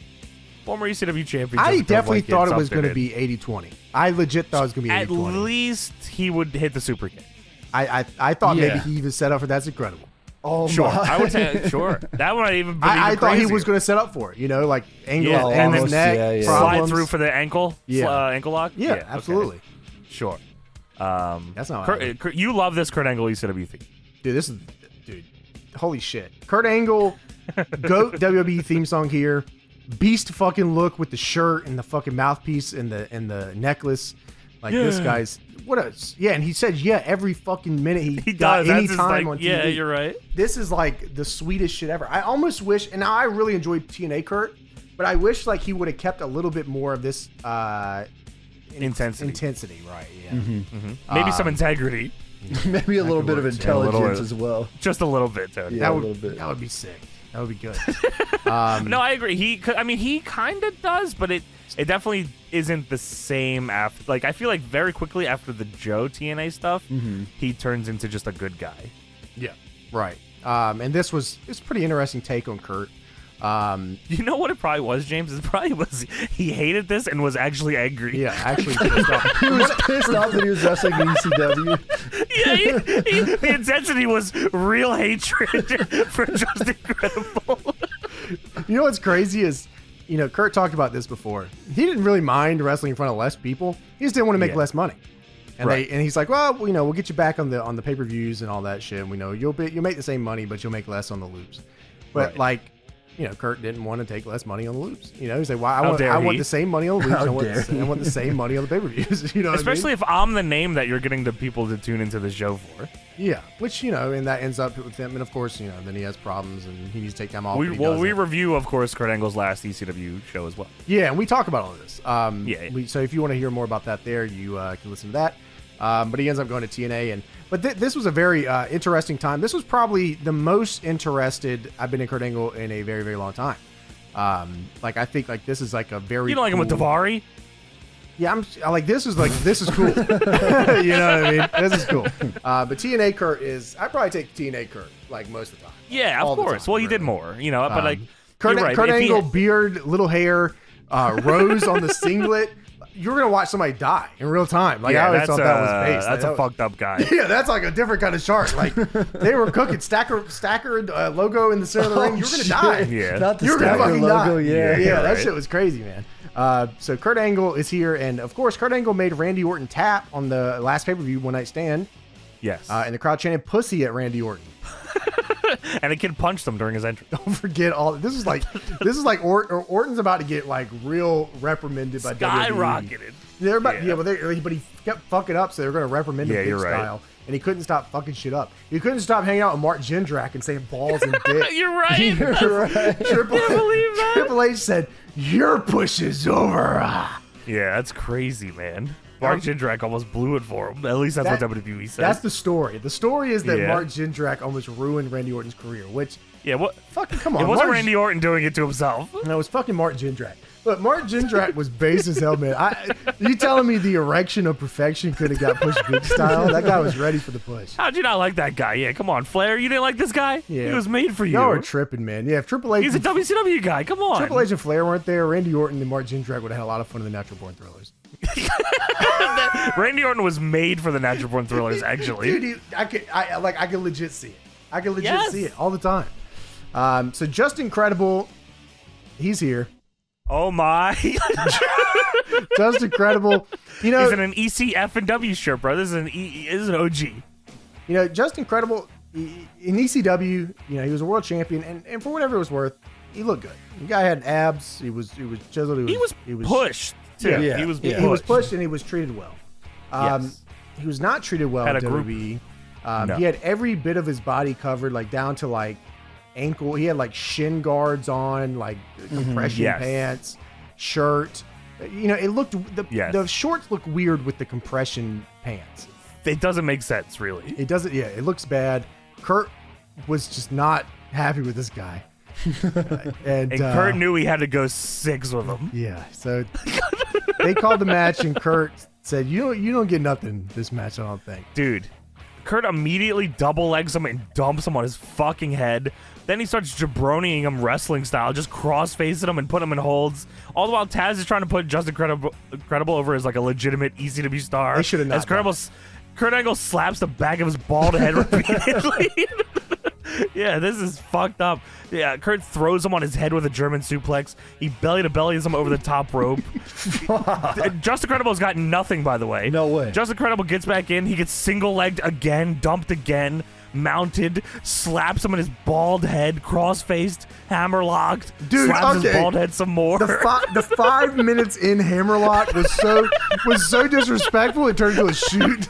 former ECW champion. I Just definitely might get thought it was something going to in. be 80-20. I legit thought it was going to be At 80-20. least he would hit the super kick. I thought maybe Yeah. he even set up for That's Incredible. Oh Sure, my. I would say sure. That one even. I thought he crazier. was going to set up for it. You know, like angle, Yeah, angle and his then neck, yeah. slide problems. through for the ankle. Yeah. Ankle lock. Yeah, okay. absolutely. Sure. That's not what I Kurt, you love this Kurt Angle ECW theme. Dude, holy shit. Kurt Angle, GOAT WWE theme song here. Beast fucking look with the shirt and the fucking mouthpiece and the necklace. Like this guy's and he says every fucking minute he got does. any That's his, time like, on TV. yeah, you're right. This is like the sweetest shit ever. I almost wish, and now I really enjoyed TNA Kurt, but I wish like he would have kept a little bit more of this intensity, right? Yeah. Maybe some integrity. Maybe a little bit of work, yeah, a little intelligence bit. as well. Just a little bit, Tony. Yeah, That a would little bit. that would be sick. That would be good. No, I agree. He kind of does, but it definitely isn't the same after. Like, I feel like very quickly after the Joe TNA stuff, he turns into just a good guy. Yeah, right. And it's a pretty interesting take on Kurt. You know what it probably was, James? It probably was he hated this and was actually angry. Yeah, actually pissed off. He was pissed off that he was wrestling in ECW. Yeah, the intensity was real hatred for Just Incredible. You know what's crazy is, Kurt talked about this before. He didn't really mind wrestling in front of less people. He just didn't want to make Yeah. less money. And Right. and he's like, well, we'll get you back on the pay-per-views and all that shit. And we know you'll make the same money, but you'll make less on the loops. But Right. Kurt didn't want to take less money on the loops. He's like, well, How dare I want he? the same money on the loops. How I want dare I want the same money on the pay-per-views. You know what I mean? Especially if I'm the name that you're getting the people to tune into the show for. Yeah, which and that ends up with him, and of course, then he has problems, and he needs to take time off. We but he doesn't. review, of course, Kurt Angle's last ECW show as well. Yeah, and we talk about all this. Yeah. So if you want to hear more about that, there you can listen to that. But he ends up going to TNA, but this was a very interesting time. This was probably the most interested I've been in Kurt Angle in a very, very long time. I think this is like a very You don't like him with cool- Davari? Yeah, this is cool. You know what I mean? This is cool. But TNA Kurt I'd probably take TNA Kurt most of the time. Yeah, All of the course. time, Well, he did really. more, but Kurt, you're right. Kurt If he- Angle, beard, little hair, rose on the singlet. You're gonna watch somebody die in real time. I always thought that was based. That's a fucked up guy. Yeah, that's like a different kind of shark. They were cooking stacker logo in the center of the ring. You were gonna die. Yeah. Not the You were gonna Stacker fucking logo. die. Yeah. That right. shit was crazy, man. So Kurt Angle is here, and of course, Kurt Angle made Randy Orton tap on the last pay-per-view One Night Stand, Yes. and the crowd chanted "pussy" at Randy Orton. And a kid punched him during his entrance. Don't forget all. This is like Orton's about to get real reprimanded by WWE. Skyrocketed. But he kept fucking up, so they're going to reprimand him Yeah, big you're right. style. and he couldn't stop fucking shit up. He couldn't stop hanging out with Mark Jindrak and saying balls and dick. You're right. You're right. Triple H said, "Your push is over." Yeah, that's crazy, man. Mark Jindrak almost blew it for him. At least that's what WWE said. That's the story. The story is that Yeah. Mark Jindrak almost ruined Randy Orton's career, which yeah, what? fucking come on. It wasn't Mark- Randy Orton doing it to himself. No, it was fucking Mark Jindrak. Look, Mark Jindrak was base as hell, man. You telling me the erection of perfection could have got pushed big style? That guy was ready for the push. How'd you not like that guy? Yeah, come on, Flair. You didn't like this guy? Yeah. He was made for you. Y'all are tripping, man. Yeah, if Triple H, He's a WCW guy. Come on. Triple H and Flair weren't there, Randy Orton and Mark Jindrak would have had a lot of fun in the Natural Born Thrillers. Randy Orton was made for the Natural Born Thrillers, actually. Dude, I could legit see it. I could legit Yes. see it all the time. So Just Incredible, he's here. Oh my! Just Incredible. You know, He's in an ECF&W shirt, bro. This is an OG. You know, Just Incredible in ECW. You know, he was a world champion, and for whatever it was worth, he looked good. The guy had abs. He was chiseled. He was pushed too. Yeah. He was He was pushed and he was treated well. Yes. He was not treated well Had in a group- WWE. No. He had every bit of his body covered, like down to like ankle. He had like shin guards on, like compression Yes. pants, shirt. You know, it looked the shorts look weird with the compression pants. It doesn't make sense, really. It doesn't. Yeah, it looks bad. Kurt was just not happy with this guy, and Kurt knew he had to go 6 with him. yeah. So they called the match, and Kurt said, "You don't get nothing this match. I don't think." Dude, Kurt immediately double legs him and dumps him on his fucking head. Then he starts jabroniing him wrestling style, just cross-facing him and putting him in holds. All the while, Taz is trying to put Just Incredible over as like a legitimate ECW star. They should have not As Kurt Angle slaps the back of his bald head repeatedly. Yeah, this is fucked up. Yeah, Kurt throws him on his head with a German suplex. He belly-to-bellies him over the top rope. Just Incredible's got nothing, by the way. No way. Just Incredible gets back in. He gets single-legged again, dumped again, mounted, slaps him in his bald head, cross-faced, hammerlocked, Dude, slaps his okay. bald head some more. The 5 minutes in Hammerlock was so disrespectful. It turned into a shoot.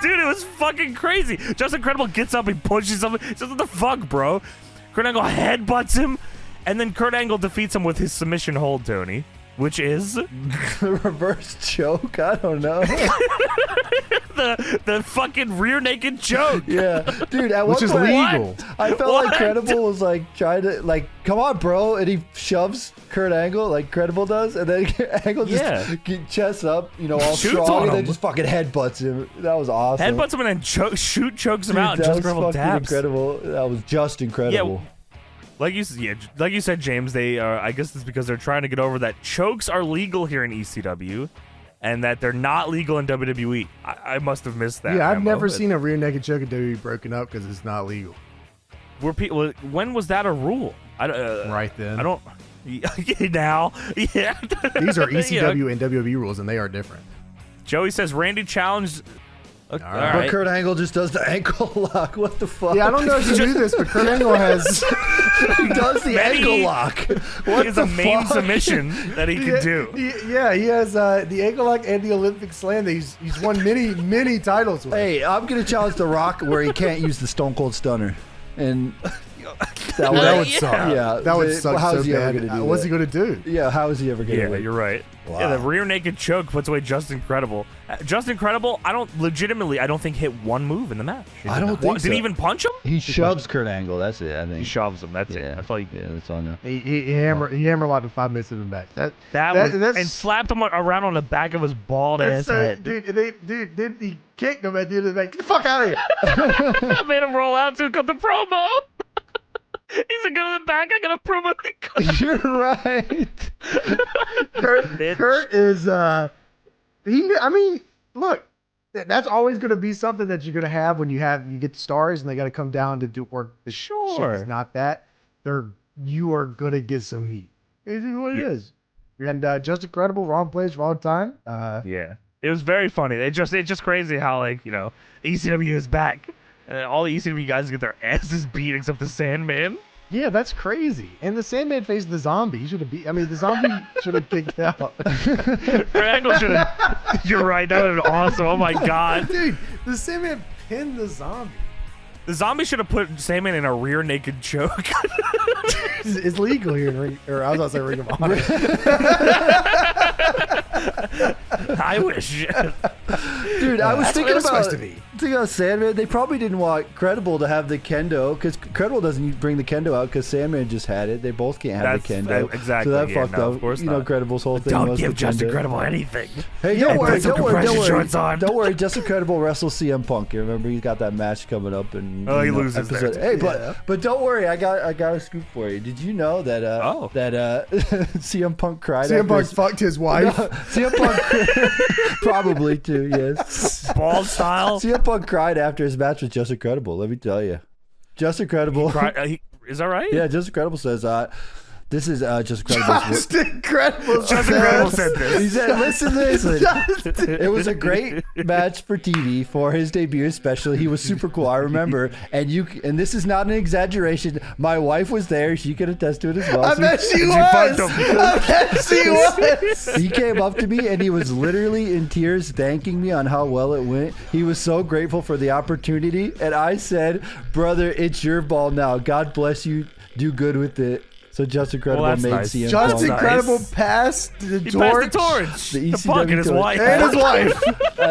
Dude, it was fucking crazy. Just Incredible gets up, he pushes him. He says, what the fuck, bro? Kurt Angle headbutts him, and then Kurt Angle defeats him with his submission hold, Tony, which is Reverse choke? I don't know. the fucking rear naked choke. Yeah, dude. At Which one is point, legal. I felt What? like Credible was like trying to come on, bro, and he shoves Kurt Angle like Credible does, and then Angle just chests up, all Shoots strong, on and then him. just fucking headbutts him. That was awesome. Headbutts him and then chokes him Dude, out. And that Just was Incredible fucking dabs. incredible. That was just incredible. Like you said, James, they are. I guess it's because they're trying to get over that chokes are legal here in ECW, and that they're not legal in WWE. I must have missed that. Yeah, I've memo. memo. never seen a rear naked choke in WWE broken up because it's not legal. When was that a rule? Right then. I don't. Now, yeah. These are Yeah. ECW and WWE rules, and they are different. Joey says Randy challenged. Okay, all right. But right. Kurt Angle just does the ankle lock. What the fuck? Yeah, I don't know if you knew this, but Kurt Angle has. He does the Many- ankle lock. He What has the a main fuck? submission that he can do. He has the ankle lock and the Olympic slam that he's won many titles with. Hey, I'm gonna challenge The Rock where he can't use the Stone Cold Stunner, and that would yeah. suck. Yeah, That would suck how so is he ever bad. gonna do What's that? he gonna do? Yeah, how is he ever gonna? Yeah, win? you're right. Wow. Yeah, the rear naked choke puts away Just Incredible. Just Incredible, I don't think hit one move in the match. I don't think Did so. he even punch him? He shoves Kurt Angle. That's it. I think He shoves him. That's it. Yeah, That's all you yeah, that's all I know. He hammerlocked in 5 minutes of the match. and slapped him around on the back of his bald ass head. Dude, he kicked him at the end of the match. Get the fuck out of here! I made him roll out to cut the promo. He's like, go to the back. I got a promo. You're right. Kurt is look, that's always going to be something that you're going to have when you get stars and they got to come down to do work. The Sure. shit is not that. You are going to get some heat. It is what it is. And Just Incredible, wrong place, wrong time. Yeah, it was very funny. It's just crazy how ECW is back. And all the ECW guys get their asses beat except the Sandman. Yeah, that's crazy. And the Sandman faced the zombie. He should have the zombie should have kicked out. Angle should have. You're right. That would have been awesome. Oh my god. Dude, the Sandman, pin the zombie? The zombie should have put Sandman in a rear naked choke. It's legal here in or I was about to say Ring of Honor. I wish. Dude, I was That's thinking what it was about supposed to be. Sandman. They probably didn't want Credible to have the kendo because Credible doesn't bring the kendo out because Sandman just had it. They both can't have the kendo. Exactly. So that fucked no, up. Of course you know, not. Credible's whole thing Don't was give the Justin kendo. Credible anything. Hey, Yeah, don't worry, put some don't worry, compression don't worry. shorts on. Don't worry, Justin Credible wrestles CM Punk. You remember he's got that match coming up and Oh, he loses there. Hey, Yeah. but don't worry, I got a scoop for you. Did you know that CM Punk cried? CM after Punk fucked his wife. No, CM Punk probably too. Yes. Bald style. CM Punk cried after his match with Justin Credible. Let me tell you, Justin Credible. Is that right? Yeah, Justin Credible says, "This is Justin Credible's." Justin Credible. Justin Credible said this. He said, "Listen, it was a great match for TV for his debut, especially. He was super cool. I remember, and this is not an exaggeration. My wife was there; she could attest to it as well. I bet she was. I bet she was. He came up to me and he was literally in tears, thanking me on how well it went. He was so grateful for the opportunity, and I said, "Brother, it's your ball now. God bless you. Do good with it." So Justin Credible Well, that's made nice. CM Justin Punk. Credible passed the He torch. passed the torch. The The Punk and his ECW wife. And his wife.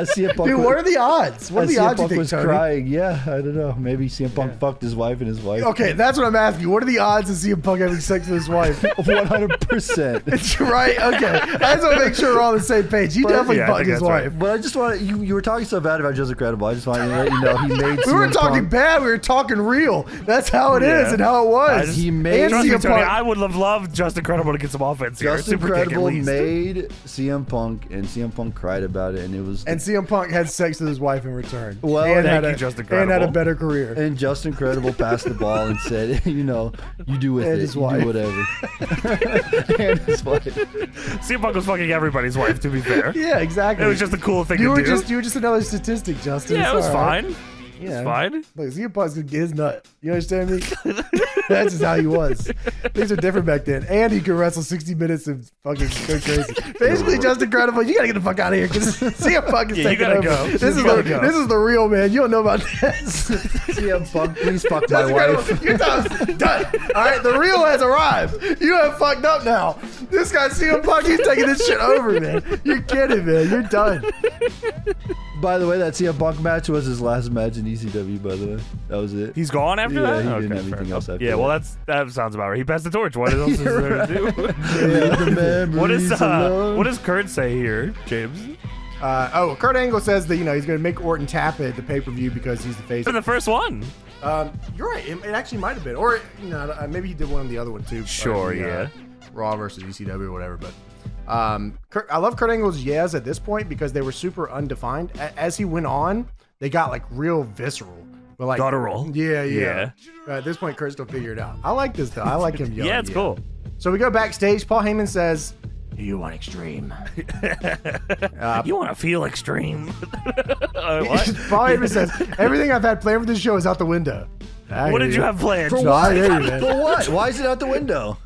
CM Punk Dude, what are the odds? What are the CM odds you Punk think, was Tony? crying. Yeah, I don't know. Maybe CM Punk fucked his wife and his wife. Okay, that's what I'm asking. What are the odds of CM Punk having sex with his wife? 100%. It's right. Okay, I just want to make sure we're all on the same page. He definitely yeah, I fucked think his that's wife. right. But I just want you were talking so bad about Justin Credible. I just want to let you know he made We weren't CM talking Punk. bad. We were talking real. That's how it is Yeah. and how it was. He made and Trust me, CM Tony, Punk. I would have loved Justin Credible to get some offense here. Justin Super kick at Credible least. made CM Punk, and CM Punk cried about it, and it was. And CM Punk had sex with his wife in return. Well, and thank had you, Justin and had a Credible. better career. And Justin Credible passed the ball and said, "You know, you do with And it, his you wife. do whatever." And his wife. CM Punk was fucking everybody's wife, to be fair. Yeah, exactly. It was just a cool thing you to were do. just another statistic, Justin. Yeah, It's it was all right. fine. Yeah, It's fine. Look, CM Punk's gonna get his nut. You understand me? That's just how he was. Things are different back then. And he could wrestle 60 minutes and fucking go crazy. Basically, Justin Credible, you gotta get the fuck out of here because CM Punk is Yeah, you taking gotta over. go. This is the real man. You don't know about this. CM Punk, please fuck my Justin wife. Credible, your time's done. All right, the real has arrived. You have fucked up now. This guy CM Punk, he's taking this shit over, man. You're kidding, man. You're done. By the way, that CM Punk match was his last match in ECW. By the way, that was it. He's gone after Yeah, that? he Okay, didn't have fair anything enough. else after Yeah, well, that. that sounds about right. He passed the torch. What else is there to do? The memories alone. What does Kurt say here, James? Kurt Angle says that, he's going to make Orton tap it at the pay-per-view because he's the face. For the first one. You're right. It actually might have been. Or, maybe he did one on the other one, too. Sure, yeah. Raw versus ECW or whatever. But I love Kurt Angle's yes at this point because they were super undefined. As he went on, they got, real visceral. But, Guttural. Yeah. At this point, Kurt's going to figure it out. I like this, though. I like him yelling. Yeah, it's cool. So we go backstage. Paul Heyman says, "Do you want extreme?" You want to feel extreme. What? Paul Heyman says, "Everything I've had planned for this show is out the window." What did you have planned? For No, I what? hear you, man. For what? Why is it out the window?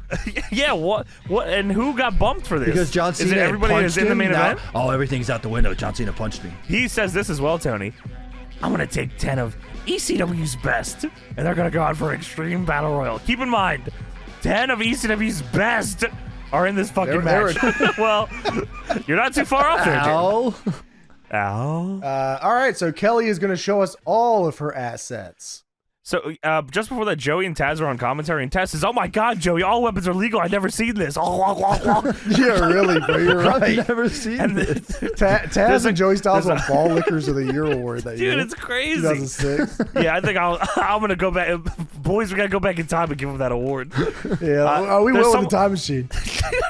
Yeah, what? And who got bumped for this? Because John Is Cena it everybody punched that's in the him? main Now- event? Oh, everything's out the window. John Cena punched me. He says this as well, Tony. I'm going to take 10 of ECW's best, and they're going to go out for Extreme Battle Royal. Keep in mind, 10 of ECW's best are in this fucking They're- match. Well, you're not too far off there, Jim. Ow. Ow. All right, so Kelly is going to show us all of her assets. So, just before that, Joey and Taz are on commentary, and Taz says, "Oh my God, Joey, all weapons are legal. I've never seen this." Yeah, really, bro. You're right. I've never seen And this. Taz and Joey Styles there's won Ball Lickers of the Year award that year. Dude, it's crazy. 2006. Yeah, I think I'm going to go back. Boys, we got to go back in time and give him that award. Yeah, we there's will some- with the time machine.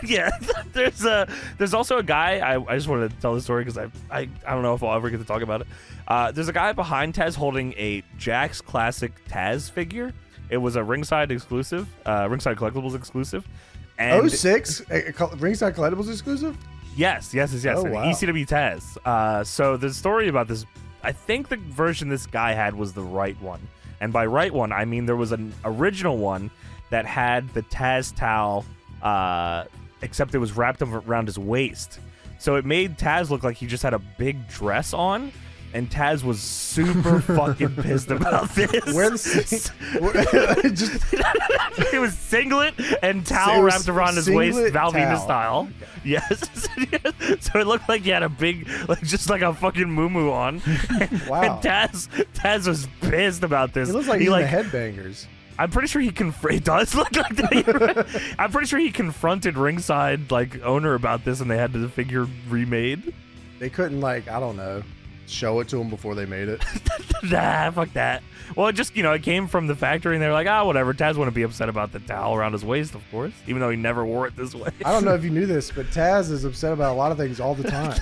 Yeah, there's also a guy. I just wanted to tell the story because I don't know if I'll ever get to talk about it. There's a guy behind Taz holding a Jack's Classic Taz figure. It was a Ringside exclusive, Ringside Collectibles exclusive. And 06? Ringside Collectibles exclusive? Yes. Oh, An wow. ECW Taz. So the story about this, I think the version this guy had was the right one. And by right one, I mean there was an original one that had the Taz towel, except it was wrapped around his waist. So it made Taz look like he just had a big dress on. and Taz was super fucking pissed about this. It was singlet and towel wrapped around his waist, Val Venus style. Okay. Yes. So it looked like he had a big, just like a fucking muumuu on. Wow. And Taz was pissed about this. It looks like he's in the Headbangers. I'm pretty sure it does look like that. I'm pretty sure he confronted ringside owner about this, and they had the figure remade. They couldn't I don't know, show it to him before they made it. Nah, fuck that. Well, it just it came from the factory, and they're like, whatever. Taz wouldn't be upset about the towel around his waist, of course, even though he never wore it this way. I don't know if you knew this, but Taz is upset about a lot of things all the time.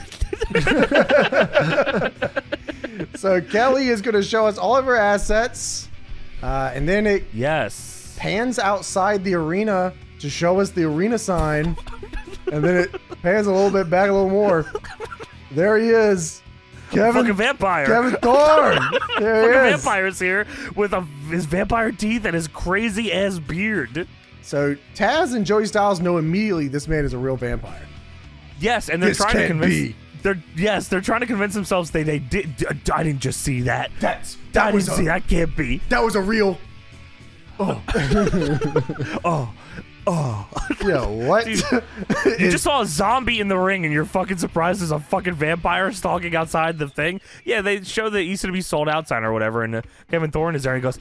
So Kelly is going to show us all of her assets. And then it pans outside the arena to show us the arena sign. And then it pans a little bit back a little more. There he is. Fucking vampire. Kevin Thorne. There he is. Vampire's here with his vampire teeth and his crazy ass beard. So Taz and Joey Styles know immediately this man is a real vampire. Yes, and they're trying to convince. They're trying to convince themselves they did. I didn't just see that. That can't be. That was a real. Oh. Yeah, what? Dude, you just saw a zombie in the ring, and you're fucking surprised there's a fucking vampire stalking outside the thing. Yeah, they show the ECW sold out sign or whatever, and Kevin Thorne is there. And he goes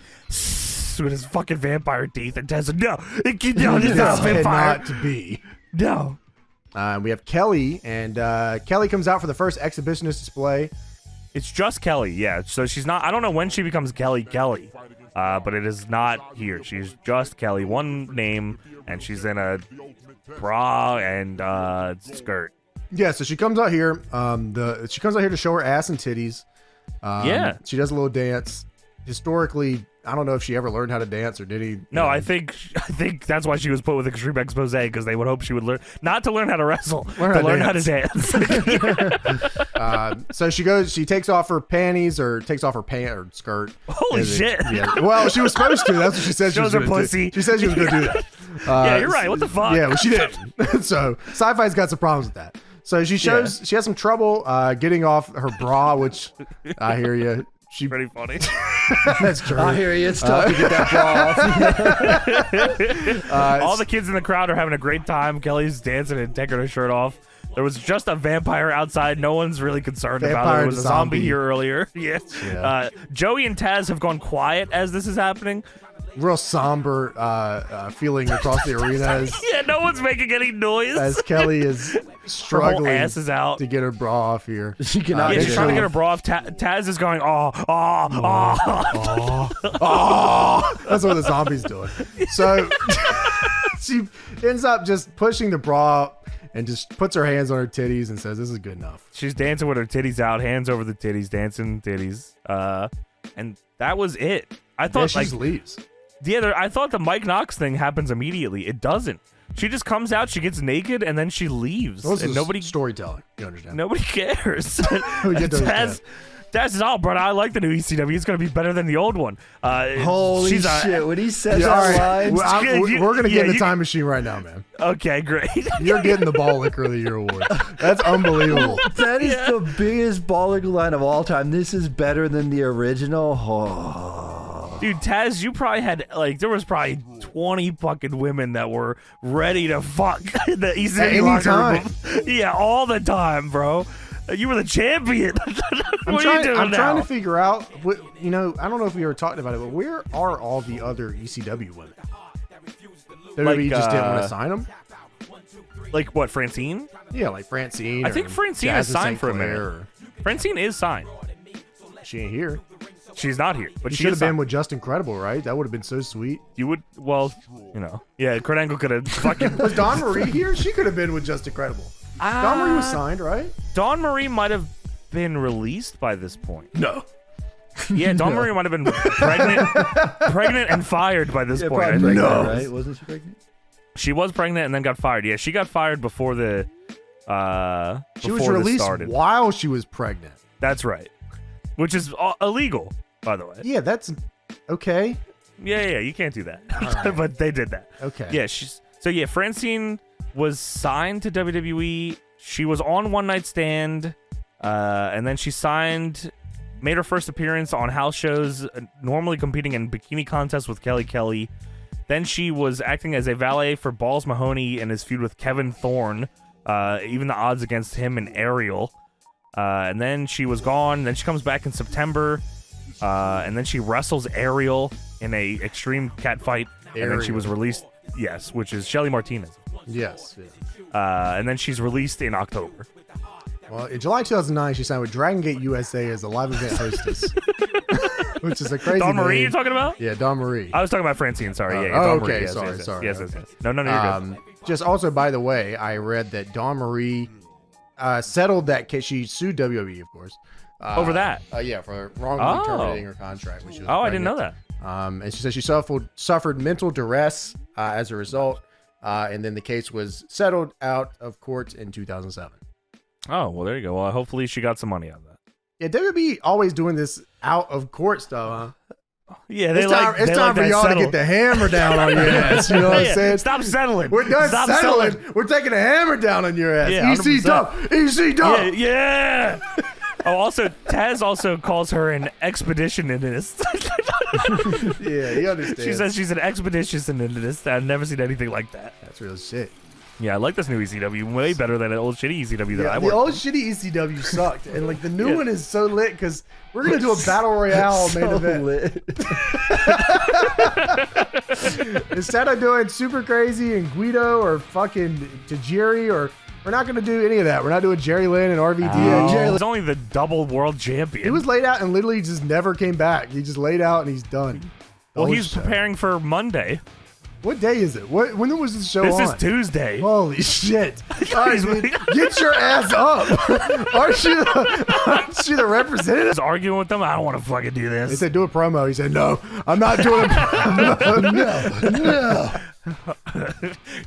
with his fucking vampire teeth, and Tess said, "No, it's not a vampire. Not to be. No." We have Kelly, and Kelly comes out for the first exhibitionist display. It's just Kelly, yeah. So she's not. I don't know when she becomes Kelly, but it is not here. She's just Kelly, one name, and she's in a bra and skirt. Yeah, so she comes out here. She comes out here to show her ass and titties. She does a little dance. Historically, I don't know if she ever learned how to dance or did he. No, I think that's why she was put with Extreme Expose, because they would hope she would learn not to learn how to wrestle, learn how to dance. So she takes off her panties or takes off her pant or skirt. Holy shit! Yeah. Well, she was supposed to. That's what she said. She was her pussy. She said she was going to do that. Yeah, you're right. What the fuck? Yeah, well, she didn't. So Sci-Fi's got some problems with that. So she shows she has some trouble getting off her bra, which I hear you. Pretty funny. That's true. I hear you. It's tough to get that bra off. All the kids in the crowd are having a great time. Kelly's dancing and taking her shirt off. There was just a vampire outside. No one's really concerned about it. There was a zombie here earlier. Yes. Yeah. Joey and Taz have gone quiet as this is happening. Real somber feeling across the arena. Yeah, no one's making any noise. As Kelly is struggling her ass is out to get her bra off here. She cannot. She's trying to get her bra off. Taz is going, oh. That's what the zombie's doing. So she ends up just pushing the bra up and just puts her hands on her titties and says, "This is good enough." She's dancing with her titties out, hands over the titties, dancing titties. And that was it. I thought she just leaves. Yeah, I thought the Mike Knox thing happens immediately. It doesn't. She just comes out, she gets naked, and then she leaves. And nobody storytelling. You understand? Nobody cares. Taz is all, brother. I like the new ECW. It's gonna be better than the old one. Holy shit! When he says that line, we're gonna get in the time machine right now, man. Okay, great. You're getting the Ball Licker of the Year award. That's unbelievable. That is the biggest Ball Licker line of all time. This is better than the original. Oh. Dude, Taz, you probably had, there was probably 20 fucking women that were ready to fuck the ECW locker room. Yeah, all the time, bro. You were the champion. What are you doing I'm now? trying to figure out, I don't know if we were talking about it, but where are all the other ECW women? WWE just didn't want to sign them? Like what, Francine? Yeah, like Francine. I think Francine is signed for a minute. Francine is signed. She ain't here. She's not here, but she should have been with Just Incredible, right? That would have been so sweet. You would, yeah. Kurt Angle could have fucking. Was Dawn Marie here? She could have been with Just Incredible. Dawn Marie was signed, right? Dawn Marie might have been released by this point. No. Yeah, Dawn Marie might have been pregnant and fired by this point. Pregnant, right? Wasn't she pregnant? She was pregnant and then got fired. Yeah, she got fired before the. She was released while she was pregnant. That's right, which is illegal. By the way. Yeah, that's okay. Yeah, you can't do that. Right. But they did that. Okay. Yeah, Francine was signed to WWE. She was on One Night Stand, and then she signed made her first appearance on house shows, normally competing in bikini contests with Kelly Kelly. Then she was acting as a valet for Balls Mahoney in his feud with Kevin Thorne, even the odds against him and Ariel. And then she was gone. Then she comes back in September, and then she wrestles Ariel in a extreme cat fight. And then she was released, yes, which is Shelly Martinez. Yes. And then she's released in October. Well, in July 2009, she signed with Dragon Gate USA as a live event hostess, which is a crazy Dawn Marie name. you're talking about? Yeah, Dawn Marie. I was talking about Francine, sorry. Yeah, oh, Dawn Marie. okay, Yes, sorry, yes, sorry. Yes, okay. yes. No, you're good. Just also, by the way, I read that Dawn Marie settled that case. She sued WWE, of course. Over that? Yeah, for wrongly terminating her contract when she was Oh, I didn't pregnant. know that. And she said she suffered mental duress as a result, and then the case was settled out of court in 2007. Oh, well, there you go. Well, hopefully she got some money out of that. Yeah, WWE always doing this out of court stuff, huh? Yeah, It's time for y'all to get the hammer down on your ass. You know what I'm saying? Stop settling. We're done Stop settling. We're taking a hammer down on your ass. Yeah, EC 100%. Dub. EC Dub. Yeah. Oh, also, Taz also calls her an expeditionist. Yeah, he understands. She says she's an expeditionist. I've never seen anything like that. That's real shit. Yeah, I like this new ECW way better than an old shitty ECW that I The worked old with. shitty ECW sucked, and like the new one is so lit because we're gonna do a battle royale main event. Instead of doing Super Crazy and Guido or fucking Tajiri, or we're not gonna do any of that. We're not doing Jerry Lynn and RVD. And Jerry He Lynn. was only the double world champion. He was laid out and literally just never came back. He just laid out and he's done. well, The he's whole show. preparing for Monday. What day is it? When was this show This on? is Tuesday. Holy shit! All right, dude, get your ass up! Aren't you the representative? I was arguing with them. I don't want to fucking do They this. said do a promo. He said no, I'm not doing a promo. No.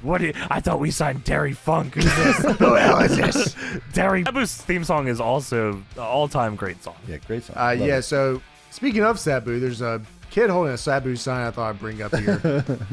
What? I thought we signed Terry Funk. Who's this? Who the hell is this? Terry. Sabu's theme song is also an all-time great song. Yeah, great song. Yeah. So speaking of Sabu, there's a kid holding a Sabu sign. I thought I'd bring up here.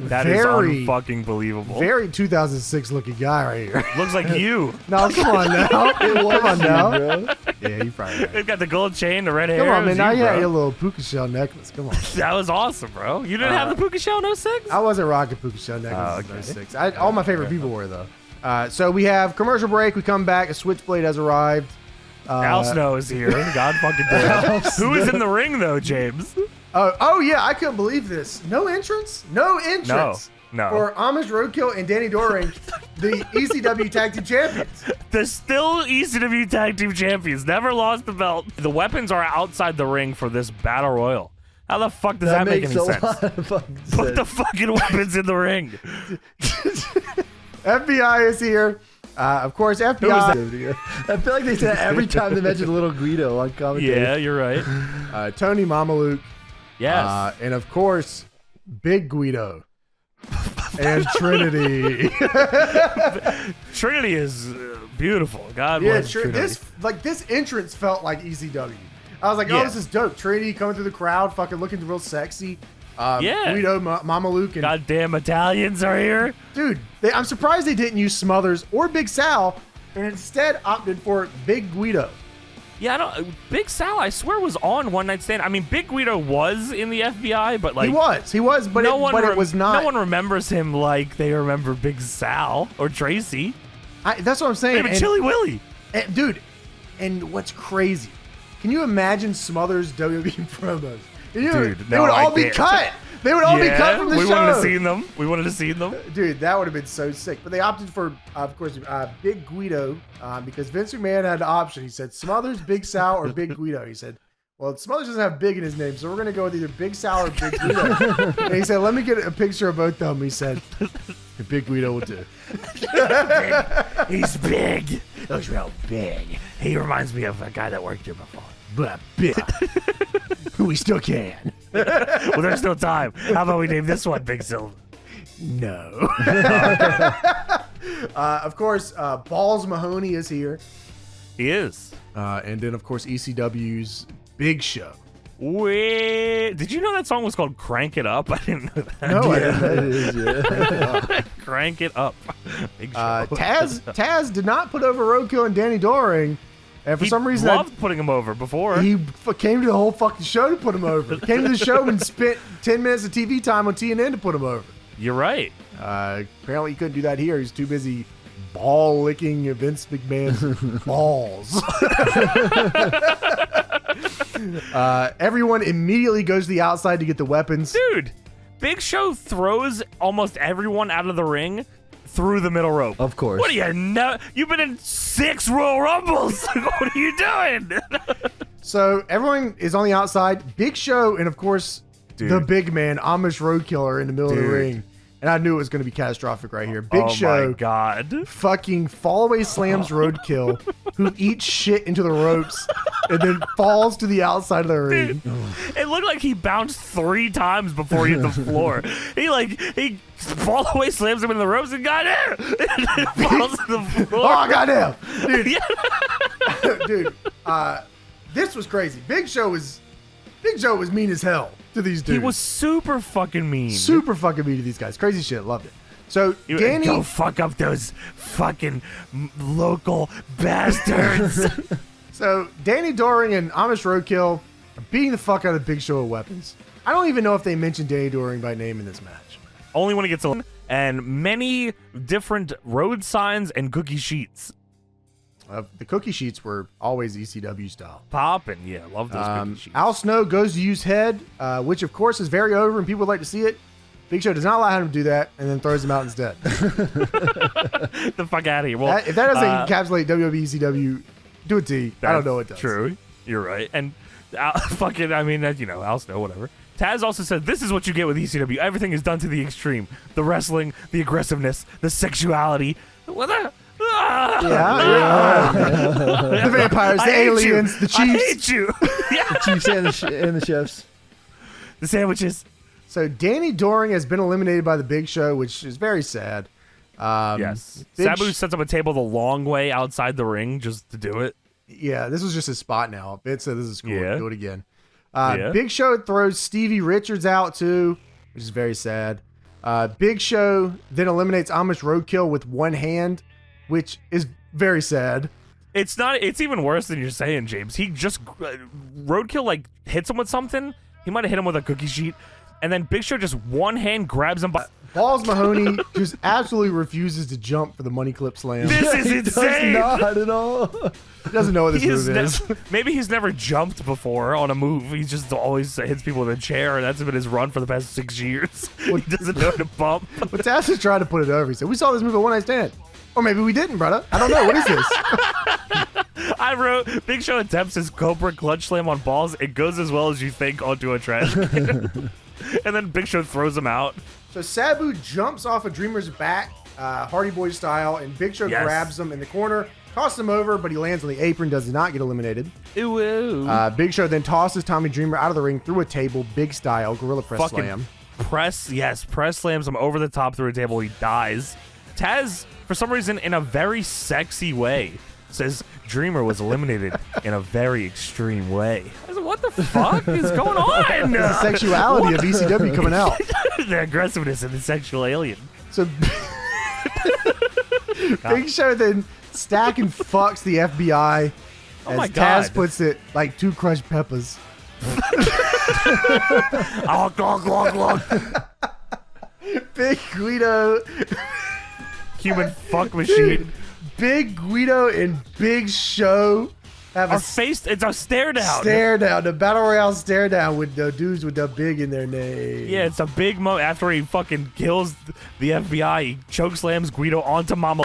That is Very- unfucking believable. Very 2006 looking guy right here. Looks like you. No, come on now. Come on now. bro. Yeah, you probably right. They've got the gold chain, the red hair. Come on, It man. was Now you, you had bro. your little puka shell necklace. Come on. That was awesome, bro. You didn't have the puka shell in 06? I wasn't rocking puka shell necklaces Oh, okay. in 06. All my favorite people were, though. So we have commercial break. We come back. A switchblade has arrived. Al Snow is here. God fucking damn. Who is in the ring, though, James? Oh, yeah. I couldn't believe this. No entrance? No entrance. No. For Amish Roadkill and Danny Doring, the ECW Tag Team Champions. They're still ECW Tag Team Champions. Never lost the belt. The weapons are outside the ring for this Battle Royal. How the fuck does that make makes any a sense? lot of fucking Put sense. the fucking weapons in the ring. FBI is here. Of course, FBI. I feel like they say that every time they mention Little Guido on commentary. Yeah, you're right. Tony Mamaluke. Yes. And of course, Big Guido. And Trinity. Trinity is beautiful. God Yeah, bless Trinity. this entrance felt like ECW. I was like, Yeah. oh, this is dope. Trinity coming through the crowd, fucking looking real sexy. Yeah. Guido, Mama Luke, and Goddamn Italians are here. dude, I'm surprised they didn't use Smothers or Big Sal, and instead opted for Big Guido. Yeah, I don't. Big Sal, I swear, was on One Night Stand. I mean, Big Guido was in the FBI, but like He was, but it was not. No one remembers him like they remember Big Sal or Tracy. That's what I'm saying. Even Chili Willy. Dude, and what's crazy? Can you imagine Smothers WWE promos? Dude, they no, would I all be can't. cut. They would all be cut from the we show. wanted to see them. We wanted to see them. Dude, that would have been so sick. But they opted for, of course, Big Guido because Vince McMahon had the option. He said Smothers, Big Sal, or Big Guido. He said, well, Smothers doesn't have Big in his name, so we're going to go with either Big Sal or Big Guido. And he said, let me get a picture of both of them. He said, Big Guido will do. He's big. Looks real big. He reminds me of a guy that worked here before. But big. We still can. Well, there's still time. How about we name this one Big Silver? No. Of course, Balls Mahoney is here. He is. And then, of course, ECW's Big Show. Wait, did you know that song was called Crank It Up? I didn't know that. No, I Yeah, didn't. it is, yeah. Crank It Up. Big show. Taz did not put over Roadkill and Danny Doring, And for He some reason, loved putting him over before. he came to the whole fucking show to put him over. Came to the show and spent 10 minutes of TV time on TNN to put him over. You're right. Apparently, he couldn't do that here. He's too busy ball licking Vince McMahon's balls. Everyone immediately goes to the outside to get the weapons. Dude, Big Show throws almost everyone out of the ring through the middle rope. Of course. What are you? You've been in 6 Royal Rumbles. What are you doing? So everyone is on the outside. Big Show and, of course, the big man, Amish Roadkill, are in the middle of the ring. And I knew it was going to be catastrophic right here. Big Show. Oh, my God. Fucking fall away slams Roadkill, who eats shit into the ropes and then falls to the outside of the ring. It looked like he bounced 3 times before he hit the floor. He fall away slams him in the ropes and got it. Falls to the floor. Oh, goddamn. Dude. Yeah. Dude, this was crazy. Big Show was mean as hell to these dudes. He was super fucking mean. Super fucking mean to these guys. Crazy shit. Loved it. So Danny, go fuck up those fucking local bastards. So Danny Doring and Amish Roadkill are beating the fuck out of Big Show with weapons. I don't even know if they mentioned Danny Doring by name in this match. Only when it gets a and many different road signs and cookie sheets. The cookie sheets were always ECW style. Poppin', yeah, love those cookie sheets. Al Snow goes to use head, which of course is very over and people would like to see it. Big Show does not allow him to do that and then throws him out instead. The fuck out of here. Well, if that doesn't encapsulate WWE ECW, do it to you. I don't know what does. True. You're right. And fucking, I mean, Al Snow, whatever. Taz also said, this is what you get with ECW. Everything is done to the extreme. The wrestling, the aggressiveness, the sexuality. What the? Yeah. The vampires, the aliens, the chiefs. I hate you. The chiefs and the chefs. The sandwiches. So Danny Doring has been eliminated by the Big Show, which is very sad. Yes. Sabu sets up a table the long way outside the ring just to do it. Yeah, this was just his spot now. Vince said this is cool. Yeah. Do it again. Big Show throws Stevie Richards out too, which is very sad. Big Show then eliminates Amish Roadkill with one hand, which is very sad. It's even worse than you're saying, James. He just Roadkill like hits him with something. He might have hit him with a cookie sheet, and then Big Show just one hand grabs him by. Balls Mahoney just absolutely refuses to jump for the money clip slam. This is insane. Not at all. He doesn't know what this move is. Maybe he's never jumped before on a move. He just always hits people with a chair, and that's been his run for the past 6 years. He doesn't know how to bump. But Taz is trying to put it over. He said, we saw this move at One Night Stand. Or maybe we didn't, brother. I don't know. What is this? I wrote, Big Show attempts his Cobra clutch slam on Balls. It goes as well as you think onto a trash can. And then Big Show throws him out. So Sabu jumps off of Dreamer's back, Hardy Boy style, and Big Show grabs him in the corner, tosses him over, but he lands on the apron, does not get eliminated. Ew. Big Show then tosses Tommy Dreamer out of the ring through a table, big style, gorilla press slam. Press slams him over the top through a table. He dies. Taz, for some reason, in a very sexy way, says Dreamer was eliminated in a very extreme way. I said, what the fuck is going on? The sexuality of ECW coming out. The aggressiveness of the sexual alien. So Big Show then stack and fucks the FBI. As Taz puts it, like 2 crushed peppers. Oh, glug, glug, glug. Big Guido. Human fuck machine. Big Guido and Big Show have it's a stare down. Stare down. The Battle Royale stare down with the dudes with the big in their name. Yeah, it's a big moment after he fucking kills the FBI. He chokeslams Guido onto Mama.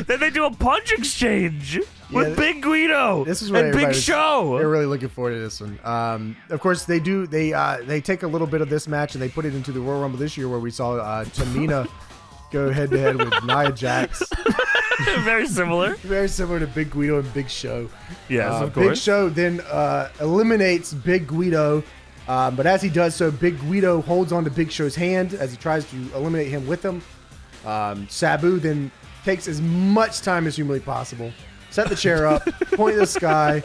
Then they do a punch exchange with Big Guido this is what and Big Show. They're really looking forward to this one. Of course, they do. They take a little bit of this match and they put it into the Royal Rumble this year, where we saw Tamina go head to head with Nia Jax. Very similar. Very similar to Big Guido and Big Show. Yes, of course. Big Show then eliminates Big Guido, but as he does so, Big Guido holds on to Big Show's hand as he tries to eliminate him with him. Sabu then takes as much time as humanly possible. Set the chair up, point at the sky,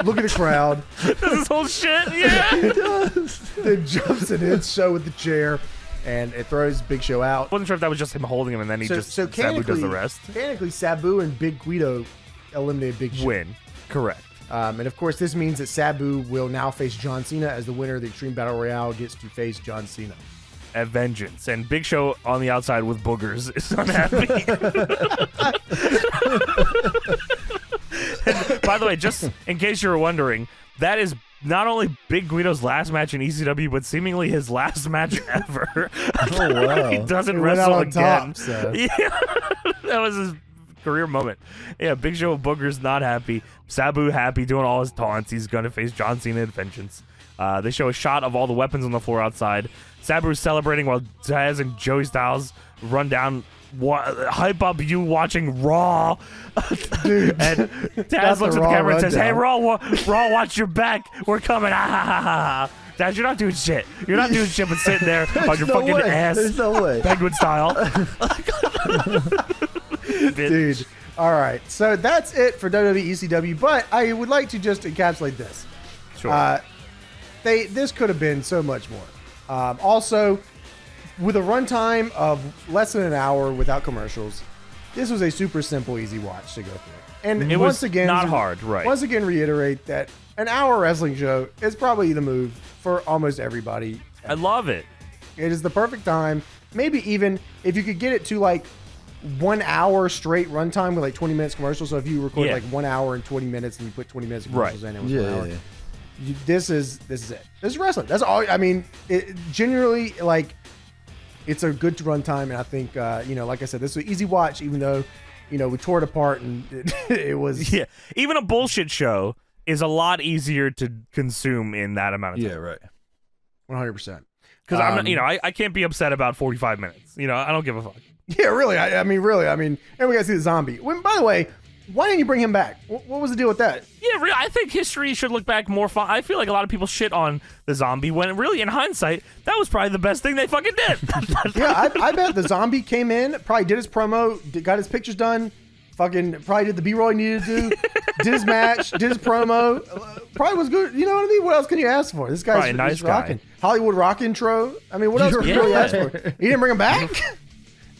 look at the crowd. Does this whole shit? Yeah. It does. Then jumps and hits Show with the chair. And it throws Big Show out. I wasn't sure if that was just him holding him and then Sabu does the rest. Mechanically, Sabu and Big Guido eliminated Big Show. Win. Correct. And of course, this means that Sabu will now face John Cena as the winner of the Extreme Battle Royale gets to face John Cena. At Vengeance. And Big Show on the outside with boogers is unhappy. And, by the way, just in case you were wondering, that is not only Big Guido's last match in ECW, but seemingly his last match ever. Oh, wow. He doesn't He went wrestle out on again. top, so. Yeah, that was his career moment. Yeah, Big Show Booger's not happy. Sabu happy, doing all his taunts. He's going to face John Cena at Vengeance. They show a shot of all the weapons on the floor outside. Sabu's celebrating while Taz and Joey Styles run down, hype up you watching Raw. Dude, And Taz looks at the camera and says, "Hey, Raw, watch your back. We're coming." Taz, you're not doing shit. You're not doing shit but sitting there on your fucking ass. There's no way. Penguin style. Dude. All right. So that's it for WWE ECW. But I would like to just encapsulate this. Sure. This could have been so much more. Also, with a runtime of less than an hour without commercials, this was a super simple, easy watch to go through. And It once was again, not hard, right. Once again, reiterate that an hour wrestling show is probably the move for almost everybody. I love it. It is the perfect time. Maybe even if you could get it to like 1 hour straight runtime with like 20 minutes commercials. So if you record like 1 hour and 20 minutes and you put 20 minutes of commercials in, it was 1 hour. This is it. This is wrestling. That's all. I mean, it generally, like, it's a good runtime, and I think like I said, this was an easy watch, even though we tore it apart and it was Even a bullshit show is a lot easier to consume in that amount of time. Yeah, right. 100%. Because I can't be upset about 45 minutes. I don't give a fuck. Yeah, really. I mean, and we got to see the zombie. By the way, why didn't you bring him back? What was the deal with that? Yeah, really, I think history should look back more fun. I feel like a lot of people shit on the zombie when really, in hindsight, that was probably the best thing they fucking did. Yeah, I bet the zombie came in, probably did his promo, got his pictures done, fucking probably did the B-roll he needed to do, did his match, did his promo, probably was good. You know what I mean? What else can you ask for? This guy's Probably a nice rocking. guy. Hollywood rock intro. I mean, what else can you really ask for? You didn't bring him back?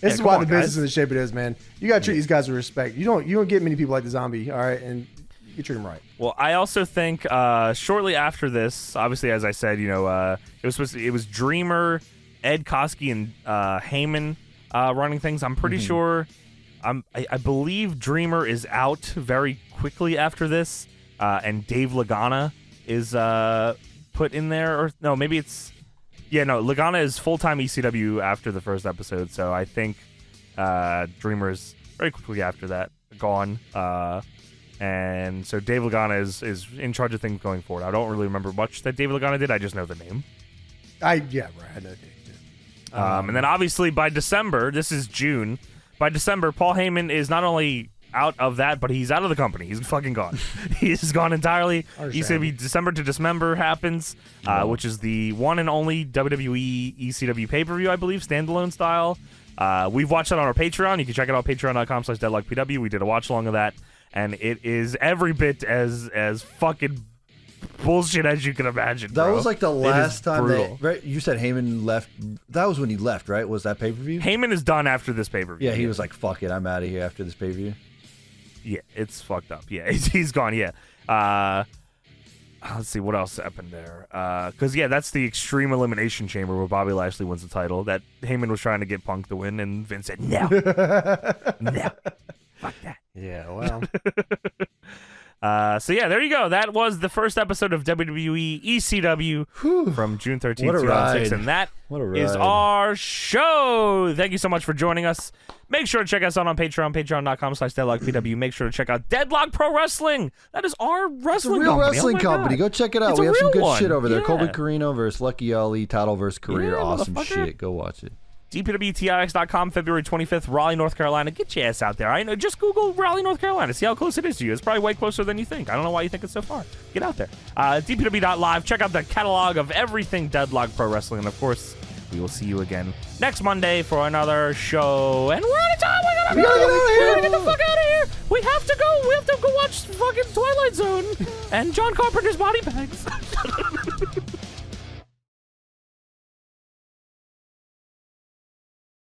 This is come why on, the business guys. is in the shape it is, man. You gotta treat these guys with respect. You don't get many people like the zombie, all right, and you treat them right. Well, I also think shortly after this, obviously, as I said, it was Dreamer, Ed Koskey, and Heyman running things. I'm pretty sure. I believe Dreamer is out very quickly after this, and Dave Lagana is put in there, or no, maybe it's. Yeah, no, Lagana is full-time ECW after the first episode, so I think Dreamer's very quickly after that gone. And so Dave Lagana is in charge of things going forward. I don't really remember much that Dave Lagana did. I just know the name. I know Dave too. And then obviously by December, this is June, by December, Paul Heyman is not only out of that, but he's out of the company. He's fucking gone. He's gone entirely. ECW December to Dismember happens, which is the one and only WWE ECW pay-per-view, I believe, standalone style. We've watched that on our Patreon. You can check it out, patreon.com/deadlockpw. We did a watch-along of that, and it is every bit as fucking bullshit as you can imagine, That bro. was like the It last is time brutal. right? You said Heyman left. That was when he left, right? Was that pay-per-view? Heyman is done after this pay-per-view. Yeah, he was like, fuck it, I'm out of here after this pay-per-view. Yeah, it's fucked up. Yeah, he's gone. Yeah. Let's see what else happened there. Because that's the Extreme Elimination Chamber where Bobby Lashley wins the title. That Heyman was trying to get Punk to win, and Vince said no, no, fuck that. Yeah, well. So there you go. That was the first episode of WWE ECW from June 13th, What a 2006, ride. and that What a is ride. our show. Thank you so much for joining us. Make sure to check us out on Patreon, patreon.com/deadlockpw. Make sure to check out Deadlock Pro Wrestling. That is our It's a wrestling real company. wrestling Oh my company. God. Go check it out. It's We a have some real good one. shit over there. Yeah. Colby Carino versus Lucky Ali, title versus career. Yeah, awesome motherfucker. shit. Go watch it. DPWTIX.com, February 25th, Raleigh, North Carolina. Get your ass out there. I know. Just Google Raleigh, North Carolina. See how close it is to you. It's probably way closer than you think. I don't know why you think it's so far. Get out there. DPW.live. Check out the catalog of everything Deadlock Pro Wrestling. And, of course, we will see you again next Monday for another show. And we're out of time. We gotta get out of here. Get the fuck out of here. We have to go. We have to go watch fucking Twilight Zone and John Carpenter's Body Bags.